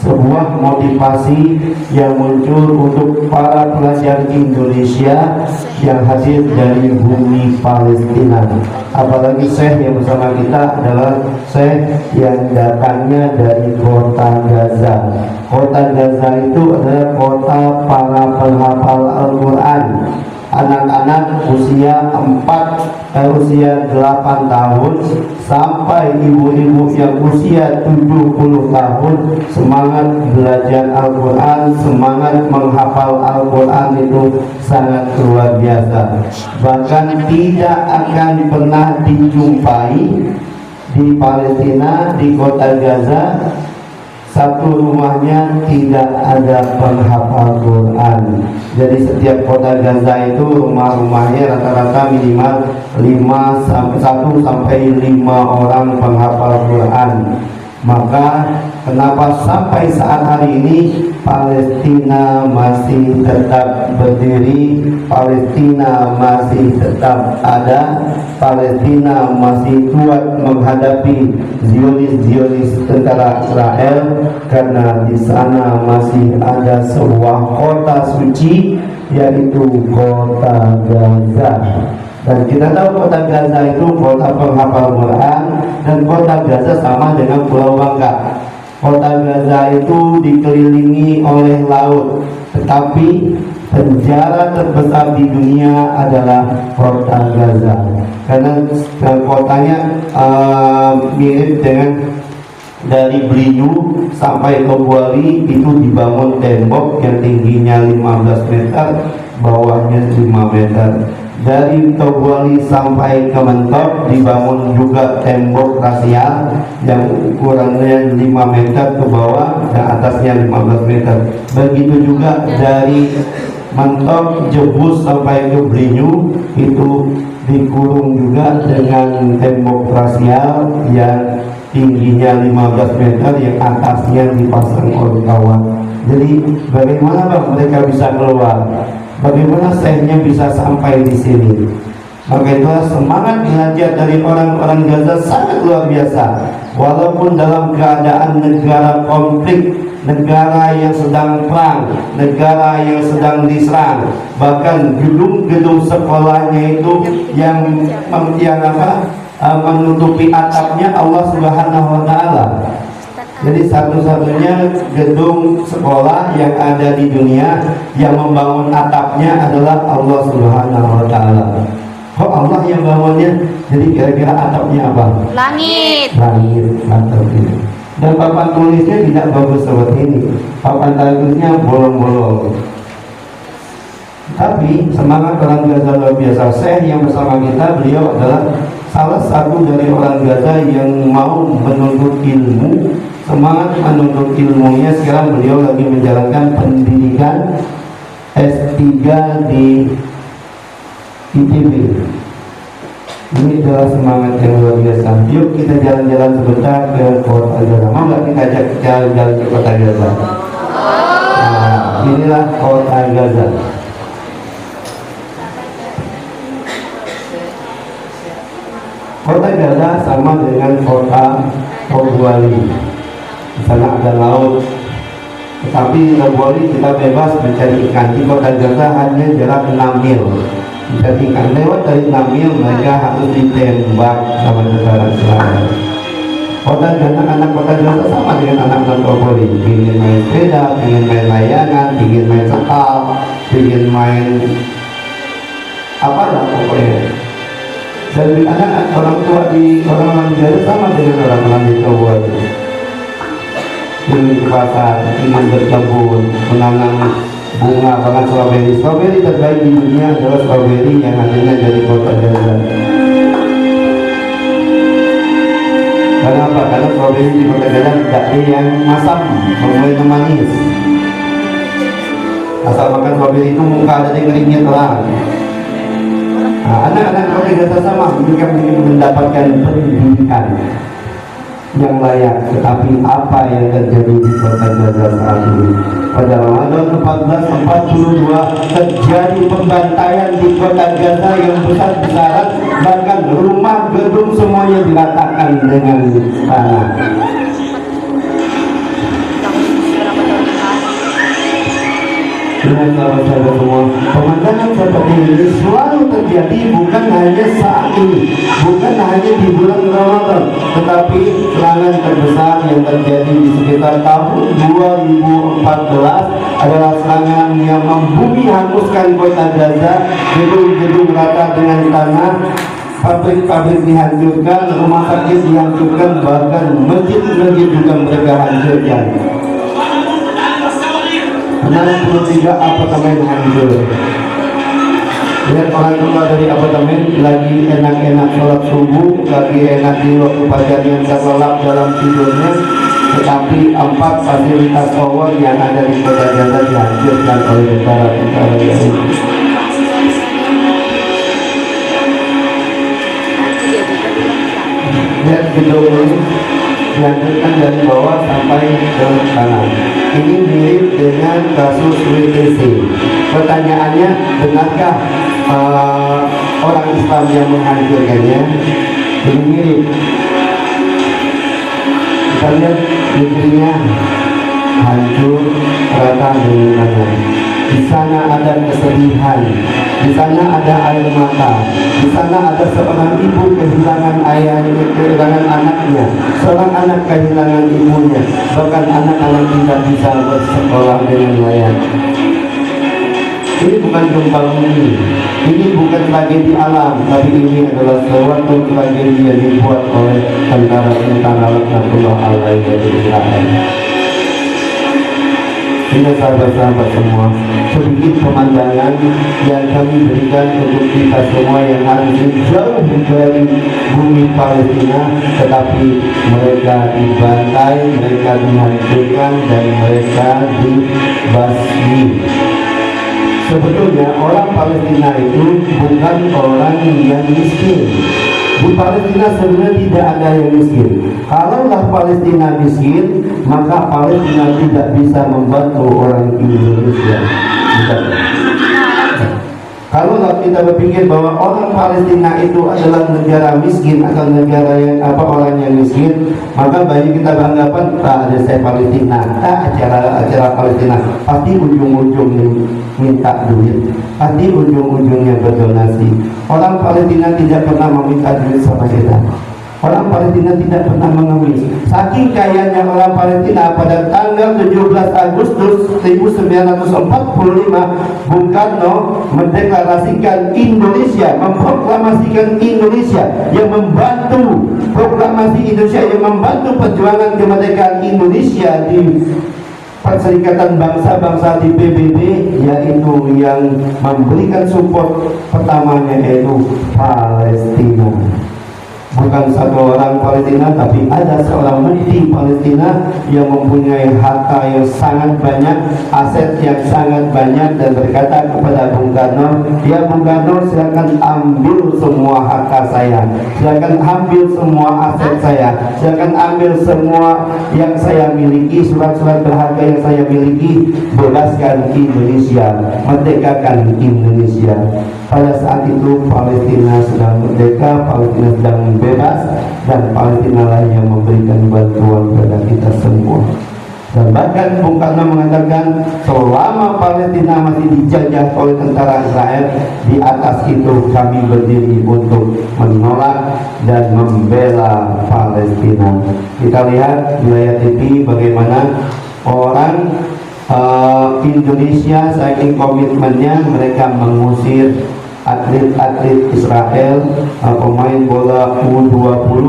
sebuah motivasi yang muncul untuk para pelajar Indonesia yang hadir dari bumi Palestina. Apalagi Syekh yang bersama kita adalah Syekh yang datangnya dari kota Gaza. Kota Gaza itu adalah kota para penghafal Al-Quran. Anak-anak usia 8 tahun sampai ibu-ibu yang usia 70 tahun semangat belajar Al-Quran, semangat menghafal Al-Quran itu sangat luar biasa. Bahkan tidak akan pernah dijumpai di Palestina, di kota Gaza, satu rumahnya tidak ada penghafal Quran. Jadi setiap kota Gaza itu rumah-rumahnya rata-rata minimal 1 sampai 5 orang penghafal Quran. Maka kenapa sampai saat hari ini Palestina masih tetap berdiri, Palestina masih tetap ada, Palestina masih kuat menghadapi Zionis tentara Israel, karena di sana masih ada sebuah kota suci yaitu kota Gaza. Dan kita tahu kota Gaza itu kota penghafal Quran, dan kota Gaza sama dengan Pulau Bangka. Kota Gaza itu dikelilingi oleh laut, tetapi penjara terbesar di dunia adalah kota Gaza, karena kotanya mirip dengan dari Beliau sampai ke Buali itu dibangun tembok yang tingginya 15 meter, bawahnya 5 meter. Dari Tobuali sampai ke Mentok dibangun juga tembok rasial yang ukurannya 5 meter ke bawah dan atasnya 15 meter. Begitu juga dari Mentok Jebus sampai ke Beliau itu dikurung juga dengan tembok rasial yang tingginya 15 meter yang atasnya dipasang oleh kawan. Jadi bagaimana Bang mereka bisa keluar? Bagaimana sehnya bisa sampai di sini? Maka itulah semangat belajar dari orang-orang Gaza sangat luar biasa. Walaupun dalam keadaan negara konflik, negara yang sedang perang, negara yang sedang diserang, bahkan gedung-gedung sekolahnya itu yang menutupi atapnya Allah Subhanahu wa taala. Jadi satu-satunya gedung sekolah yang ada di dunia yang membangun atapnya adalah Allah Subhanahu wa taala. Kok Allah yang bangunnya? Jadi kira-kira atapnya apa? Langit. Langit, atap ini. Dan papan tulisnya tidak bagus seperti ini. Papan tulisnya bolong-bolong. Tapi semangat orang Gaza luar biasa. Saya yang bersama kita, beliau adalah salah satu dari orang Gaza yang mau menuntut ilmu. Semangat menuntut ilmunya. Sekarang beliau lagi menjalankan pendidikan S3 di ITB. Ini adalah semangat yang luar biasa. Yuk kita jalan-jalan sebentar ke kota Gaza. Mau nggak kita ajak jalan-jalan ke kota Gaza? Nah, inilah kota Gaza. Kota Gaza sama dengan kota Tobuali. Di sana ada laut, tetapi di Tobuali kita bebas mencari ikan. Di kota Gaza hanya jarak 6 mil. Mencari ikan lewat dari 6 mil mereka harus ditembak sama tentara Israel. Kota Gaza, anak kota Gaza sama dengan anak-anak Tobuali. Ingin main sepeda, ingin main layangan, ingin main sekal, ingin main apalah pokoknya. Dan anak orang tua di orang-orang Gaza sama dengan orang-orang di Tobuali. Ingin ke pasar, ingin berkebun, menanam bunga, bahkan stroberi. Stroberi terbaik di dunia adalah stroberi yang adanya dari kota Gaza. Karena apa? Karena stroberi di kota Gaza tidak ada yang masam, mulai manis. Asal makan stroberi itu muka ada yang ngeringnya terang. Nah, anak-anak kota Gaza sama juga ingin mendapatkan pendidikan yang layak, tetapi apa yang terjadi di kota Gaza saat ini? Pada Ramadan 1442 terjadi pembantaian di kota Gaza yang besar-besaran, bahkan rumah gedung semuanya diratakan dengan tanah. Dengan sahabat-sahabat semua, pemandangan seperti ini selalu terjadi bukan hanya saat ini, bukan hanya di bulan Ramadan, tetapi serangan terbesar yang terjadi di sekitar tahun 2014 adalah serangan yang membumi hanguskan kota Gaza. Gedung-gedung rata dengan tanah, pabrik-pabrik dihancurkan, rumah sakit dihancurkan, bahkan masjid-masjid juga mereka hancurkan. 63 apartemen hancur. Lihat orang keluar dari apartemen lagi enak-enak sholat subuh, lagi enak di waktu fajar yang terlelap dalam tidurnya, tetapi 4 fasilitas tower yang ada di kota Gaza dihancurkan oleh tentara Yahudi. Lihat gedung ini dihancurkan dari bawah sampai ke kanan. Ini mirip dengan kasus WTC. Pertanyaannya, benarkah orang Islam yang menghancurkannya? Ini mirip. Kita lihat negerinya hancur rata dengan tanah. di sana ada kesedihan, di sana ada air mata, di sana ada seorang ibu kehilangan ayahnya, kehilangan anaknya, seorang anak kehilangan ibunya, bahkan anak-anak tidak bisa bersekolah dengan layak. Ini bukan gempa bumi, ini bukan tragedi alam, tapi ini adalah suatu tragedi yang dibuat oleh tentara-tentara laknatullah alaihi dari Israel. Ini sahabat-sahabat semua, sedikit pemandangan yang kami berikan untuk kita semua yang harusnya jauh dari bumi Palestina, tetapi mereka dibantai, mereka dihancurkan, dan mereka dibasmi. Sebetulnya orang Palestina itu bukan orang yang miskin. Di Palestina sebenarnya tidak ada yang miskin. Kalaulah Palestina miskin, maka Palestina tidak bisa membantu orang Indonesia. Tidak. Kalau kita berpikir bahwa orang Palestina itu adalah negara miskin atau negara yang orang yang miskin, maka banyak kita beranggapan ada saya Palestina, acara Palestina pasti ujung-ujungnya minta duit, pasti ujung-ujungnya berdonasi. Orang Palestina tidak pernah meminta duit sama kita. Orang Palestina tidak pernah mengemis. Saking kayanya orang Palestina, pada tanggal 17 Agustus 1945 Bung Karno mendeklarasikan Indonesia, memproklamasikan Indonesia, yang membantu proklamasi Indonesia, yang membantu perjuangan kemerdekaan Indonesia di Perserikatan Bangsa-Bangsa di PBB, yaitu yang memberikan support pertamanya yaitu Palestina. Bukan satu orang Palestina, tapi ada seorang menteri Palestina yang mempunyai harta yang sangat banyak, aset yang sangat banyak, dan berkata kepada Bung Karno, ya Bung Karno, silakan ambil semua harta saya, silakan ambil semua aset saya, silakan ambil semua yang saya miliki, surat-surat berharga yang saya miliki, bebaskan Indonesia, merdekakan Indonesia. Pada saat itu Palestina sedang merdeka, Palestina sedang bebas, dan Palestina lah yang memberikan bantuan kepada kita semua. Dan bahkan Bung Karno mengatakan, selama Palestina masih dijajah oleh tentara Israel, di atas itu kami berdiri untuk menolak dan membela Palestina. Kita lihat di layar TV bagaimana orang Indonesia saking komitmennya mereka mengusir atlet-atlet Israel, pemain bola U20,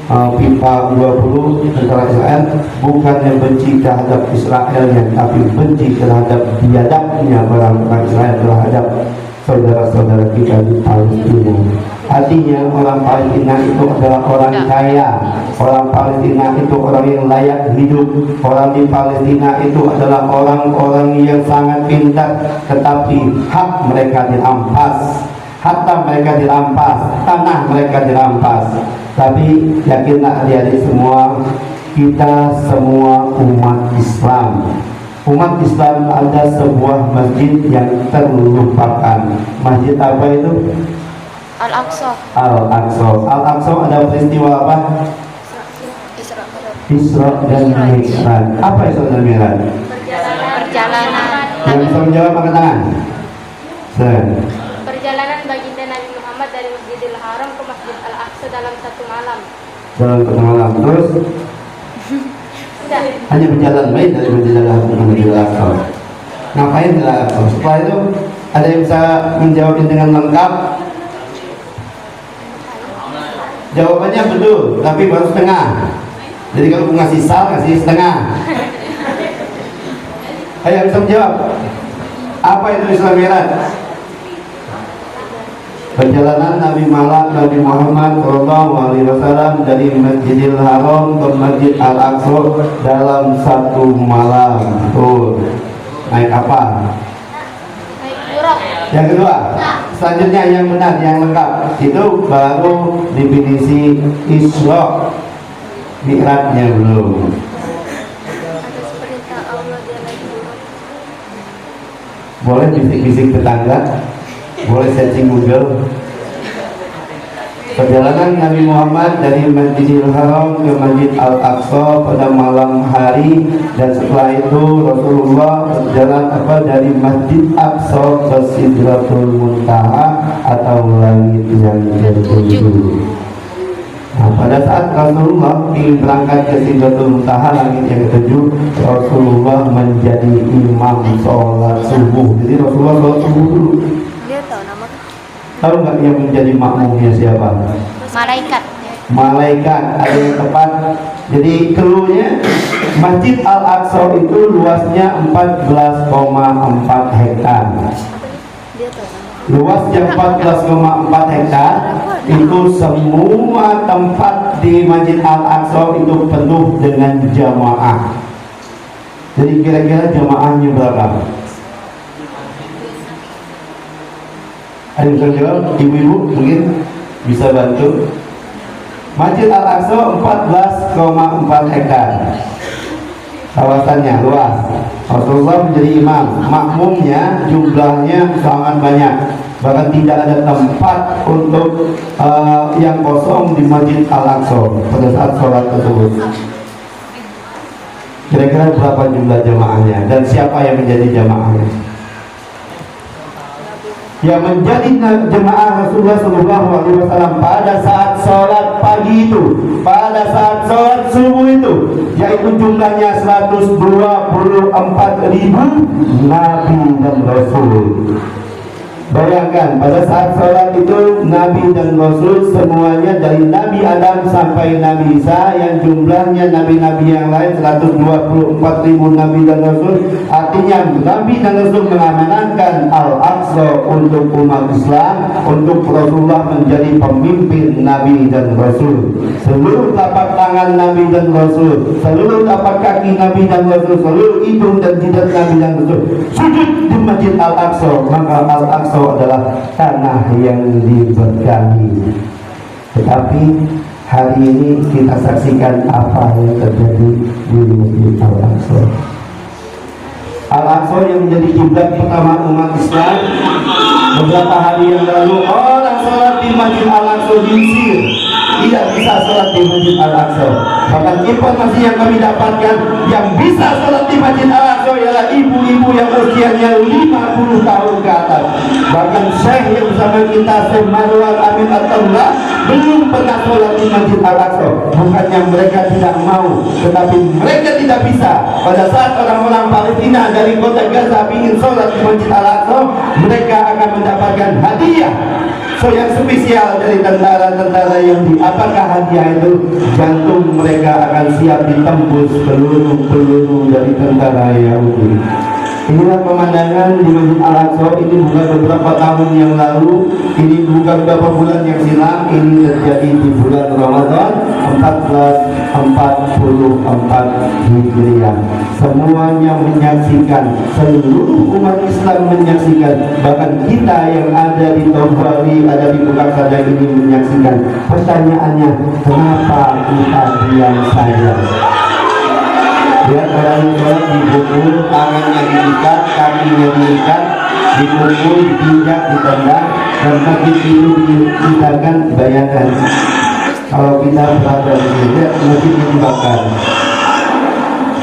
FIFA U20 tentara Israel, bukannya benci terhadap Israelnya, tapi benci terhadap biadabnya orang-orang Israel terhadap saudara-saudara kita di Palestina. Artinya orang Palestina itu adalah orang kaya, orang Palestina itu orang yang layak hidup, orang di Palestina itu adalah orang-orang yang sangat pintar, tetapi hak mereka dirampas, harta mereka dirampas, tanah mereka dirampas. Tapi yakinlah adik-adik semua, kita semua umat Islam, umat Islam ada sebuah masjid yang terlupakan. Masjid apa itu? Al-Aqsa. Al-Aqsa. Al-Aqsa ada peristiwa apa? Isra dan Mi'raj. Apa Isra dan Mi'raj? Perjalanan. Yang bisa menjawab angkat tangan. Perjalanan baginda Nabi Muhammad dari Masjidil Haram ke Masjid Al-Aqsa dalam satu malam. Dalam satu malam. Terus hanya berjalan baik dari Masjid Al-Haram ke Masjid Al-Aqsa. Ngapain di Al-Aqsa? Setelah itu ada yang bisa menjawabnya dengan lengkap? Jawabannya betul, tapi baru setengah. Jadi kalau ngasih sal, kasih setengah. Ayo bisa menjawab. Apa itu Isra Mi'raj? Perjalanan Nabi Muhammad SAW dari Masjidil Haram ke Masjid Al-Aqsa dalam satu malam. Tuh, naik apa? Naik buruk. Yang kedua, selanjutnya yang benar, yang lengkap itu baru definisi Isra. Mi'rajnya belum. Atas perintah Allah dia naik buruk. Boleh bisik-bisik tetangga, boleh searching Google. Perjalanan Nabi Muhammad dari Masjidil Haram ke Masjid Al-Aqsa pada malam hari, dan setelah itu Rasulullah berjalan dari Masjid Aqsa ke Sidratul Muntaha atau langit yang ketujuh. Nah, pada saat Rasulullah ingin berangkat ke Sidratul Muntaha, langit yang ketujuh, Rasulullah menjadi imam sholat subuh. Jadi Rasulullah sholat subuh dulu. Dia tahu nama Tahu nggak yang menjadi makmumnya siapa? malaikat. Malaikat. Ada yang tepat. Jadi keluarnya Masjid Al-Aqsa itu luasnya 14,4 hektar. Dia tahu nama. Luasnya 14,4 hektar itu semua tempat di Masjid Al-Aqsa itu penuh dengan jamaah. Jadi kira-kira jamaahnya berapa? Ada yang bisa jawab? Ibu-ibu mungkin bisa bantu. Masjid Al-Aqsa 14,4 hektar kawasannya, luas. Rasulullah menjadi imam, makmumnya jumlahnya sangat banyak, bahkan tidak ada tempat untuk yang kosong di Masjid Al-Aqsa pada saat sholat tersebut. Kira-kira berapa jumlah jamaahnya dan siapa yang menjadi jamaahnya? Yang menjadi jemaah Rasulullah SAW pada saat sholat pagi itu, pada saat sholat subuh itu, yaitu jumlahnya 124.000 Nabi dan Rasul. Bayangkan pada saat sholat itu Nabi dan Rasul semuanya dari Nabi Adam sampai Nabi Isa, yang jumlahnya nabi-nabi yang lain 124.000 Nabi dan Rasul. Artinya Nabi dan Rasul mengamanahkan Al-Aqsa untuk umat Islam, untuk Rasulullah menjadi pemimpin Nabi dan Rasul. Seluruh tapak tangan Nabi dan Rasul, seluruh tapak kaki Nabi dan Rasul, seluruh hidung dan jidat Nabi dan Rasul sujud di Masjid Al-Aqsa. Maka Al-Aqsa adalah tanah yang diberkahi. Tetapi hari ini kita saksikan apa yang terjadi di Masjid Al-Aqsa. Al-Aqsa yang menjadi kiblat pertama umat Islam. Beberapa hari yang lalu orang sholat di Masjid Al-Aqsa diusir, tidak bisa sholat di Masjid Al-Aqsa. Bahkan informasi yang kami dapatkan, yang bisa sholat di Masjid Al-Aqsa ialah ibu-ibu yang usianya 50 tahun ke atas. Bahkan Syekh yang bersama kita, Syekh Marwan Amin At-Tawlah, belum pernah sholat di Masjid Al-Aqsa. Bukannya mereka tidak mau, tetapi mereka tidak bisa. Pada saat orang-orang Palestina dari kota Gaza ingin sholat di Masjid Al-Aqsa, mereka akan mendapatkan hadiah yang spesial dari tentara-tentara Yahudi. Apakah hadiah itu? Jantung mereka akan siap ditembus peluru-peluru dari tentara Yahudi. Inilah pemandangan di Masjid Al-Aqsa. Ini bukan beberapa tahun yang lalu, ini bukan beberapa bulan yang silam, ini terjadi di bulan Ramadan 1444 Hijriah. Semuanya menyaksikan, seluruh umat Islam menyaksikan, bahkan kita yang ada di Tauhri, ada di Bukan Sada ini menyaksikan. Pertanyaannya, kenapa kita diam saja? Lihat orang sholat dipukul, tangannya diikat, kakinya diikat, dipukul, diinjak, ditendang, dan masjid itu diikat. Bayangkan kalau kita berada di sini, masjidnya dibakar.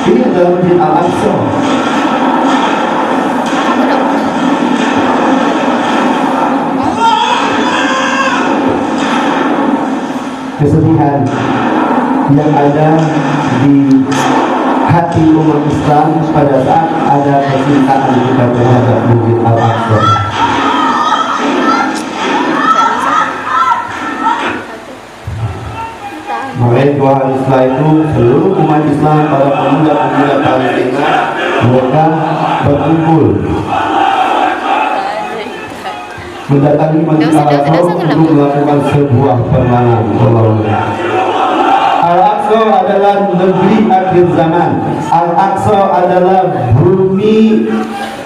Ini adalah Masjid Al-Aqsa. Kesedihan yang ada di hati umat Islam pada saat ada kecintaan kita terhadap Masjid Al-Aqsa. Makanya 2 hari setelah itu seluruh umat Islam, para pemuda-pemuda Palestina, mereka berkumpul mendatangi Masjid Al-Aqsa untuk melakukan sebuah perlawanan. Al-Aqsa adalah negeri akhir zaman. Al-Aqsa adalah bumi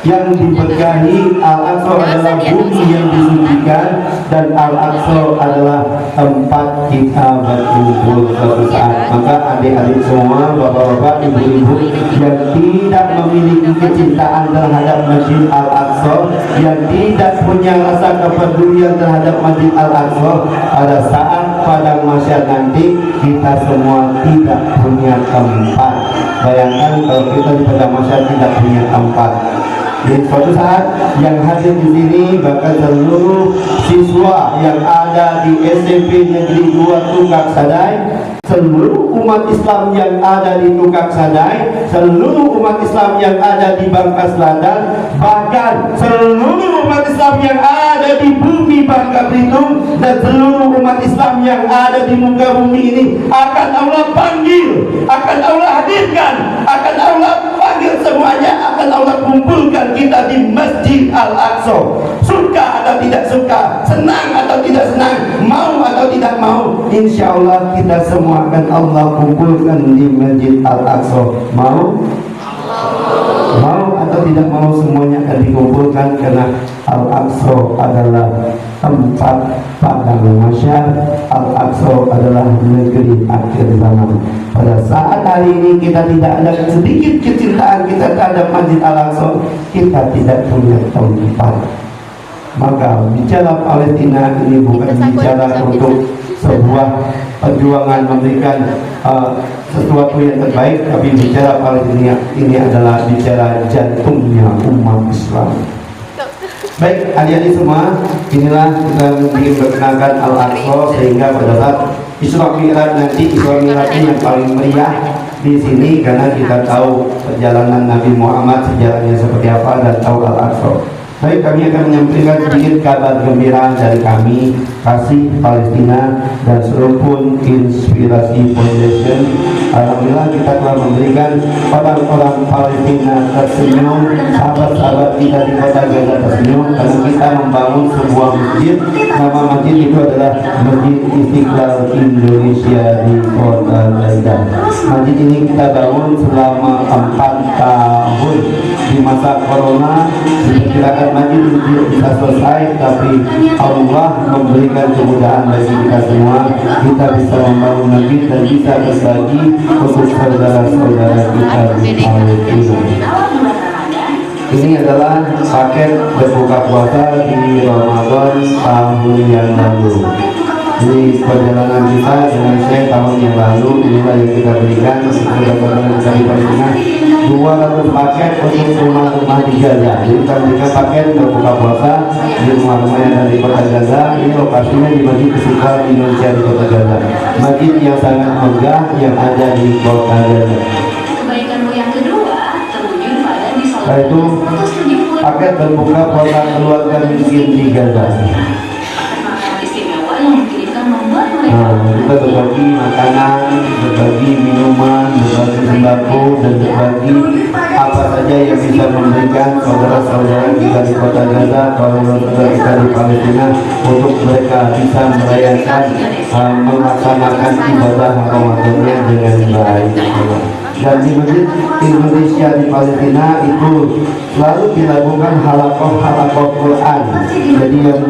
yang diberkahi. Al-Aqsa adalah bumi yang disucikan, dan Al-Aqsa adalah tempat kita berkumpul suatu saat. Maka adik-adik semua, bapak-bapak, ibu-ibu yang tidak memiliki kecintaan terhadap Masjid Al-Aqsa, yang tidak punya rasa kepedulian terhadap Masjid Al-Aqsa, pada saat padang mahsyar nanti kita semua tidak punya tempat. Bayangkan kalau kita di padang mahsyar tidak punya tempat. Di suatu saat yang hadir di sini bahkan seluruh siswa yang ada di SMP Negeri 2 Tukak Sadai, seluruh umat Islam yang ada di Tukak Sadai, seluruh umat Islam yang ada di Bangka Selatan, bahkan seluruh umat Islam yang ada di bumi Bangka Belitung, dan seluruh umat Islam yang ada di muka bumi ini akan Allah panggil, akan Allah hadirkan, akan Allah panggil semuanya, akan Allah kumpulkan kita di Masjid Al-Aqsa. Suka atau tidak suka, senang atau tidak senang, mau atau tidak mau, insya Allah kita semua akan Allah kumpulkan di Masjid Al-Aqsa. Mau? Mau atau tidak mau, semuanya akan dikumpulkan karena Al-Aqsa adalah tempat padang mahsyar. Al-Aqsa adalah negeri akhir zaman. Pada saat hari ini kita tidak ada sedikit kecintaan kita terhadap Masjid Al-Aqsa, kita tidak punya tempat. Maka bicara Palestina ini bukan bicara untuk sebuah perjuangan memberikan sesuatu yang terbaik, tapi bicara Palestina ini adalah bicara jantungnya umat Islam. Baik, adik-adik semua, inilah kita ingin berkenalkan Al-Aqsa, sehingga pada saat Isra Mi'raj nanti, Isra Mi'raj yang paling meriah di sini karena kita tahu perjalanan Nabi Muhammad, sejarahnya seperti apa, dan tahu Al-Aqsa. Baik, kami akan menyampaikan sedikit kabar gembira dari kami, Kasih Palestina dan Serupun Inspirasi Foundation. Alhamdulillah kita telah memberikan orang-orang Palestina tersenyum, sahabat-sahabat kita di kota Gaza tersenyum, karena kita membangun sebuah masjid. Nama masjid itu adalah Masjid Istiqlal Indonesia di kota Gaza. Masjid ini kita bangun selama 4 tahun di masa corona. Diperkirakan masjid itu bisa selesai, tapi Allah memberikan kemudahan bagi kita semua. Kita bisa membangun masjid dan bisa berbagi untuk saudara-saudara kita di Palestina. Ini adalah paket berbuka puasa di Ramadan tahun yang lalu. Ini perjalanan kita dengan saya tahun yang lalu. Inilah yang kita berikan untuk saudara-saudara kita di Palestina. 200 paket untuk rumah-rumah di Gaza. Jadi kita berikan paket berbuka puasa di rumah-rumah yang ada di kota Gaza. Ini lokasinya di Masjid Istiqlal Indonesia di kota Gaza. Masjid yang sangat megah yang ada di kota Gaza. Kebaikanmu yang kedua terwujud pada Setelah itu paket berbuka puasa keluarga miskin di Gaza. Kita berbagi makanan, berbagi minuman, berbagi sembako, dan berbagi apa saja yang bisa memberikan saudara-saudara kita di kota Gaza, saudara-saudara kita di Palestina, untuk mereka bisa merayakan, melaksanakan ibadah Ramadannya dengan baik. Dan di Masjid Indonesia di Palestina itu selalu dilakukan halakoh Quran. Jadi yang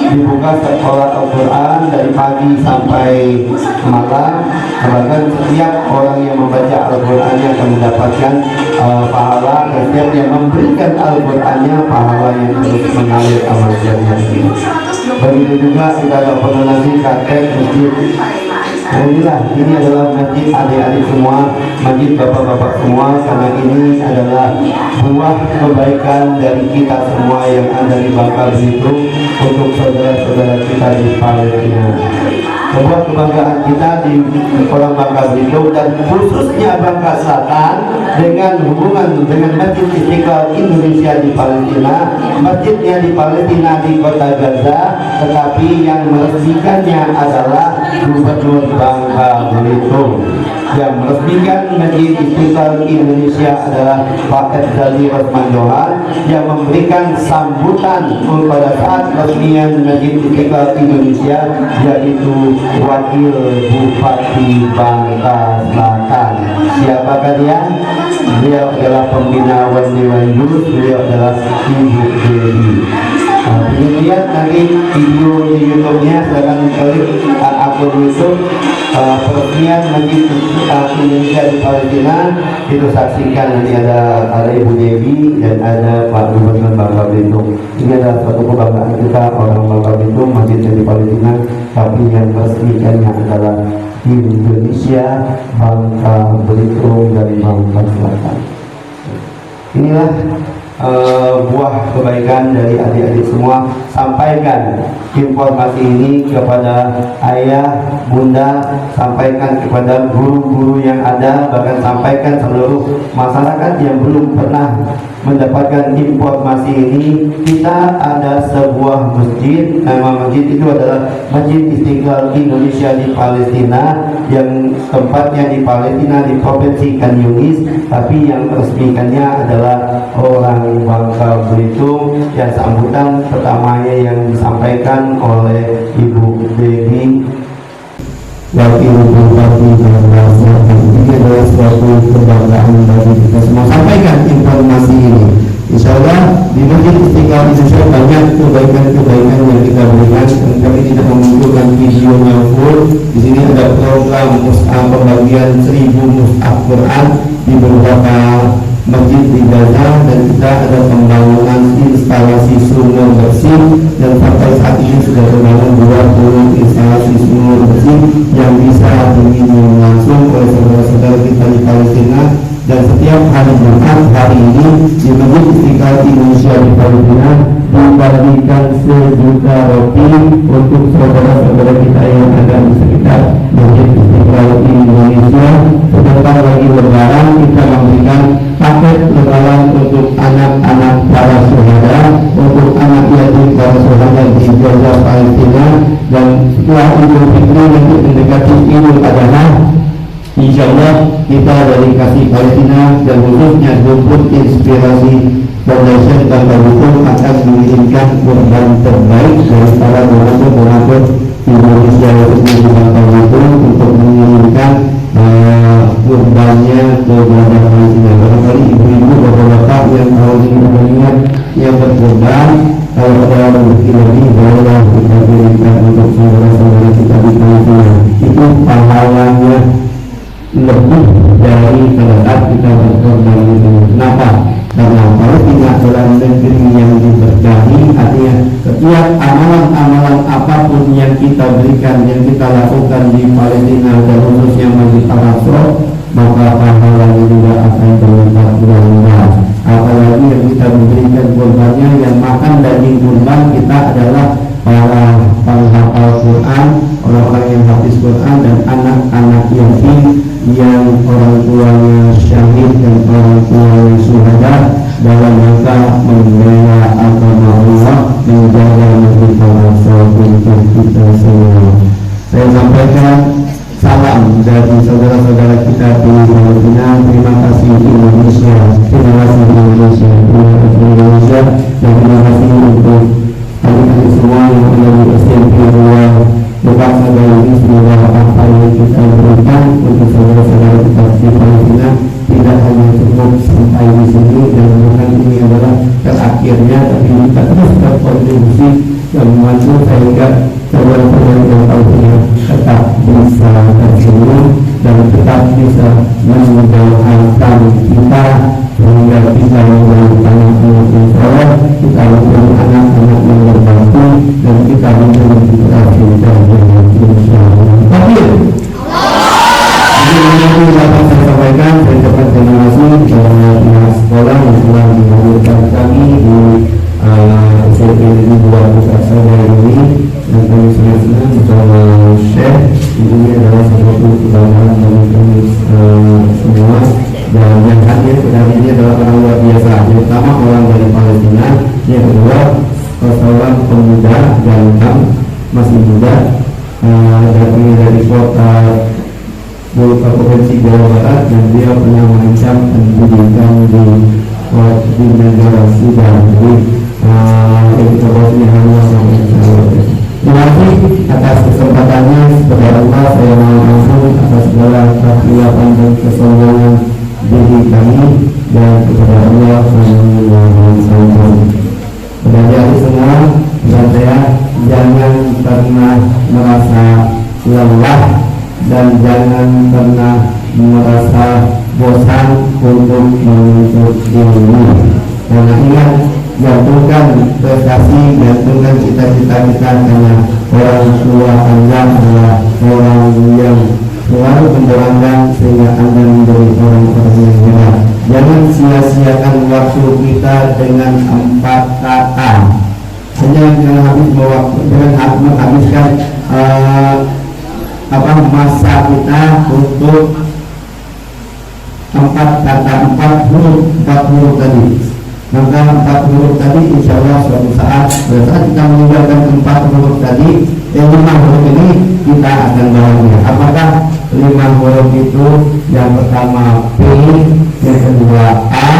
dibuka sekolah Al-Quran dari pagi sampai malam. Bahkan setiap orang yang membaca Al-Qurannya akan mendapatkan pahala, dan setiap yang memberikan Al-Qurannya pahala yang terus mengalir amal jariah. Begitu juga kita dapat donasi karpet masjid. Alhamdulillah, ini adalah masjid adik-adik semua, masjid bapak-bapak semua, karena ini adalah buah kebaikan dari kita semua yang ada di Bangka Belitung untuk saudara-saudara kita di Palestina. Sebuah kebanggaan kita di orang Bangka Belitung dan khususnya Bangka Selatan dengan hubungan dengan Masjid Istiqlal Indonesia di Palestina. Masjidnya di Palestina di kota Gaza, tetapi yang meresmikannya adalah Gubernur Bangka Belitung. Yang meresmikan Masjid Istiqlal Indonesia adalah Pak Edzali Rosman Johan, yang memberikan sambutan pada saat resmian Masjid Istiqlal Indonesia, yaitu Wakil Bupati Bangka Selatan. Siapakah dia? Beliau adalah pembina Wendy Wayus, beliau adalah Ibu Dewi. Ingin lihat nanti video di YouTube-nya, silakan klik akun YouTube peresmian Masjid Indonesia di Palestina. Itu saksikan, nanti ada Ibu Dewi dan ada Pak Gubernur Bangka Belitung. Ini adalah suatu kebanggaan kita orang Bangka Belitung, masjid di Palestina, tapi yang meresmikannya adalah Indonesia, Bangka Belitung dan Bangka Selatan. Inilah buah kebaikan dari adik-adik semua. Sampaikan informasi ini kepada ayah, bunda, sampaikan kepada guru-guru yang ada, bahkan sampaikan seluruh masyarakat yang belum pernah mendapatkan informasi ini. Kita ada sebuah masjid, nama masjid itu adalah Masjid Istiqlal Indonesia di Palestina, yang tempatnya di Palestina di Provinsi Khan Yunis, tapi yang meresmikannya adalah orang Bangka Belitung. Dan sambutan pertamanya yang disampaikan oleh Ibu Dewi Wakil Bupati dan Masyarakat. Ini adalah suatu kebanggaan bagi kita semua. Sampaikan informasi ini. Insya Allah di Masjid Istiqlal Indonesia banyak kebaikan-kebaikan yang kita berikan, dan kami tidak menunjukkan videonya full. Di sini ada program pembagian 1000 mushaf Quran di beberapa masjid di Gaza, dan kita ada pembangunan instalasi sumur bersih, dan sampai saat ini sudah terbangun 20 instalasi sumur bersih yang bisa diminum langsung oleh saudara-saudara kita di Palestina. Dan setiap hari Jumat hari ini di Masjid Istiqlal Indonesia di Palestina dibagikan 1 juta roti untuk saudara-saudara kita yang ada di sekitar Masjid Istiqlal Indonesia. Sebentar lagi Lebaran kita memberikan paket lebaran untuk anak-anak para syuhada, untuk anak yatim para syuhada di Gaza Palestina. Dan setelah Idul Fitri nanti mendekati Idul Adha, insya Allah kita dari Kasih Palestina dan khususnya Grup Inspirasi Foundation Bangka Belitung akan mengirimkan kurban terbaik dari para donatur Indonesia di Bangka Belitung untuk mengirimkan kurbannya ke Gaza Palestina. Barangkali ibu-ibu, bapak-bapak yang tahun ini mengingat yang berkurban, kalau ada rezeki lebih bolehlah kita kirimkan untuk saudara-saudara kita di Palestina. Itu pahalanya lebih dari pada saat kita berkorban itu. Kenapa? Karena Palestina adalah negeri yang diberkahi. Artinya setiap amalan-amalan apapun yang kita berikan, yang kita lakukan di Palestina dan khususnya Masjid Al-Aqsa, maka pahalanya juga akan berlipat ganda. Apalagi yang kita memberikan kurbannya, yang makan daging kurban kita adalah para penghafal Quran, orang-orang yang hafiz Quran, dan anak-anak yatim yang orang tuanya syahid dan orang tuanya syuhada dalam rangka membela agama Allah, menjaga negeri Al-Aqsa untuk kita semua. Saya sampaikan salam dari saudara-saudara kita di Palestina. Terima kasih Indonesia, terima kasih Indonesia, terima kasih Indonesia, dan terima kasih untuk adik-adik semua yang ada di SMP 2 Bekasi ini. Semoga apa yang kita berikan untuk saudara-saudara kita di Palestina tidak hanya cukup sampai di sini, dan bukan ini adalah terakhirnya, tapi kita terus berkontribusi dan membantu sehingga saudara-saudara yang Palestina tetap bisa tersenyum dan tetap bisa mendoakan kita sehingga bisa menjadi anak-anak yang soleh, kita menjadi anak-anak yang berbakti, dan kita menjadi generasi yang insya Allah. Tapi ini dapat saya sampaikan. Saya ucapkan terima kasih kepada pihak sekolah yang telah menghadirkan kami di SMP ini buat pusat saya ini, dan kami sangat senang bersama Syekh. Ini adalah sesuatu kebanggaan bagi kami semua, dan yang hadir hari ini adalah orang luar biasa. Yang pertama orang dari Palestina, yang kedua seorang pemuda ganteng, masih muda, dari kota Provinsi Jawa Barat, dan dia pernah mengancam pendidikan di negara Sudan. Jadi kita bosnya harus sampai. Terima kasih atas kesempatannya. Kepada Allah saya mohon ampun atas segala kekhilafan dan kesombongan diri kami, dan kepada Allah kami mohon ampun. Adik-adik semua, dan saya jangan pernah merasa lelah dan jangan pernah merasa bosan untuk menuntut ilmu. Karena ingat, gantungkan prestasi, gantungkan cita-cita kita karena orang tua Anda adalah orang yang selalu mendoakan sehingga Anda menjadi orang-orang yang benar. Jangan sia-siakan waktu kita dengan 4 kata. Hanya jangan menghabiskan masa kita untuk 4 kata, 4 huruf tadi. Maka 4 huruf tadi insya Allah suatu saat kita meninggalkan 4 huruf tadi, 5 huruf ini kita akan bahagia. Apakah 5 huruf itu? Yang pertama P, yang kedua A,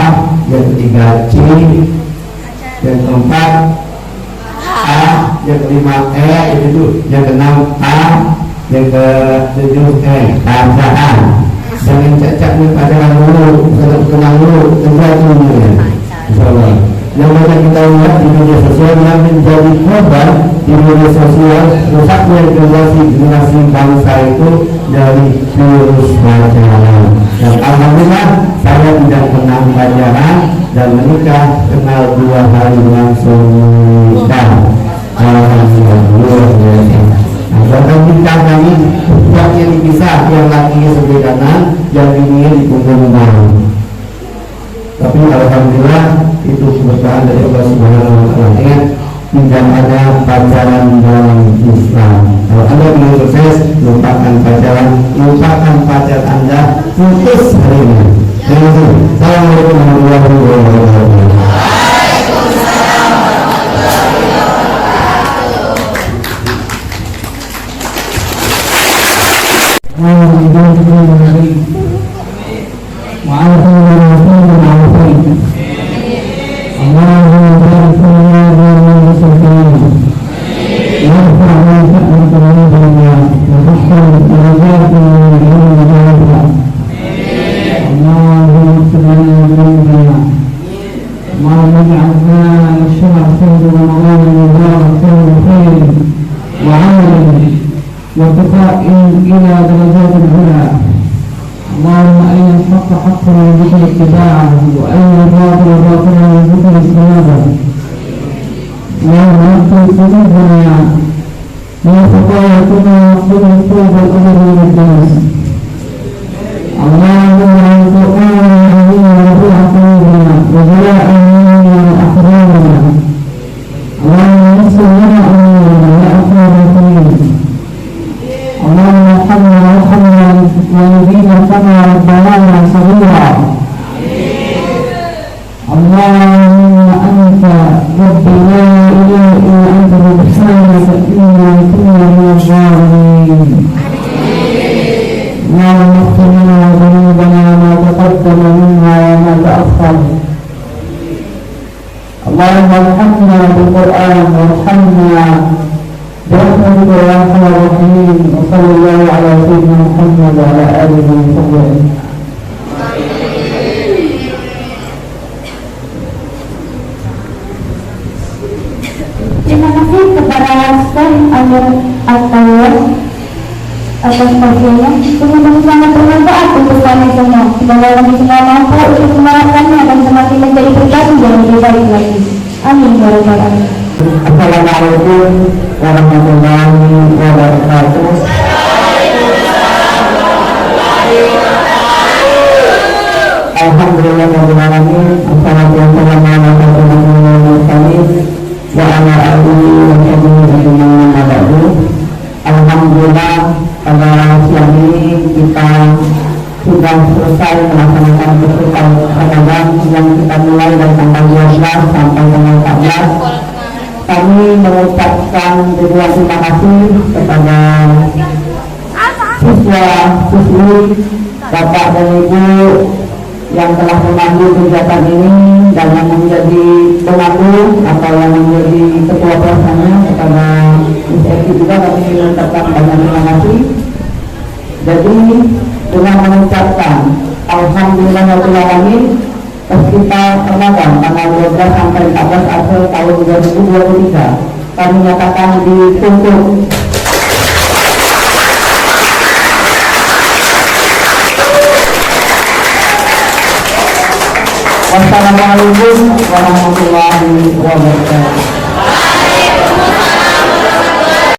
yang ketiga C, yang keempat A, yang kelima E, yang keenam A, yang ketujuh E. Bacaan. Jangan cacatnya bacaan dulu, tenang dulu, tenang dulu ya. Insyaallah. Yang banyak kita lihat di media sosial yang menjadi korban di media sosial rusaknya generasi bangsa itu dari virus bacaan. Dan alhamdulillah saya tidak pernah pacaran dan menikah kenal 2 hari langsung nikah. Alhamdulillah. Bahkan nikah kami yang dipisah, yang laki sebelah kanan, yang ini di punggung bawah. Tapi alhamdulillah itu keberkahan dari Allah Subhanahu wa taala. Ingat, tidak ada pacaran dalam Islam. Kalau Anda ingin sukses, lupakan pacaran, lupakan pacar Anda, putus hari ini. Terima kasih. Assalamualaikum warahmatullahi wabarakatuh. إلى درجات العلى. اللهم أرنا الحق حقا وارزقنا اتباعه وأرنا الباطل باطلا وارزقنا اجتنابه. اللهم اغفر ذنوبنا وخطايانا واغفر التوبة الأبد من الدنس. اللهم اجعل القرآن العظيم ربيع قلوبنا وجلاء همومنا وأحزاننا. اللهم يسر لنا أمورنا يا أرحم الراحمين. اللهم ارحمنا وارحمنا والذين كما ربنا صغيرا. اللهم انت ربي لا اله الا انت سبحانك انا كنا من الظالمين. اللهم اغفر لنا ذنوبنا ما تقدم منا وما تاخر. اللهم ارحمنا بالقران وارحمنا برحمتك يا ارحم الراحمين. وصلى الله على سيدنا محمد وعلى اله وصحبه. Terima kasih kepada Ustaz Amir At-Tawar atas kajiannya. Sungguh sangat bermanfaat untuk kami semua. Semoga kami semua mampu untuk menerapkannya dan semakin menjadi pribadi yang lebih baik lagi. Amin ya rabbal alamin. Assalamualaikum warahmatullahi wabarakatuh. Alhamdulillah rabbil alamin. Assalatu wassalamu ala rasulillah wa ala alihi wa sahbihi wa ba'du. Alhamdulillah pada siang ini kita sudah selesai melaksanakan kursus Ramadan yang kita mulai dari tanggal 12 sampai tanggal 14. Kami mengucapkan ribuan terima kasih kepada siswa-siswi, bapak dan ibu yang telah memandu kegiatan ini dan yang menjadi pemandu atau yang menjadi ketua pelaksana. Kepada ISFI juga kami mengucapkan banyak terima kasih. Jadi dengan mengucapkan alhamdulillah rabbil alamin, Festival Ramadan tanggal 12 sampai 14 April tahun 2023 kami nyatakan ditutup. Wassalamualaikum warahmatullahi wabarakatuh.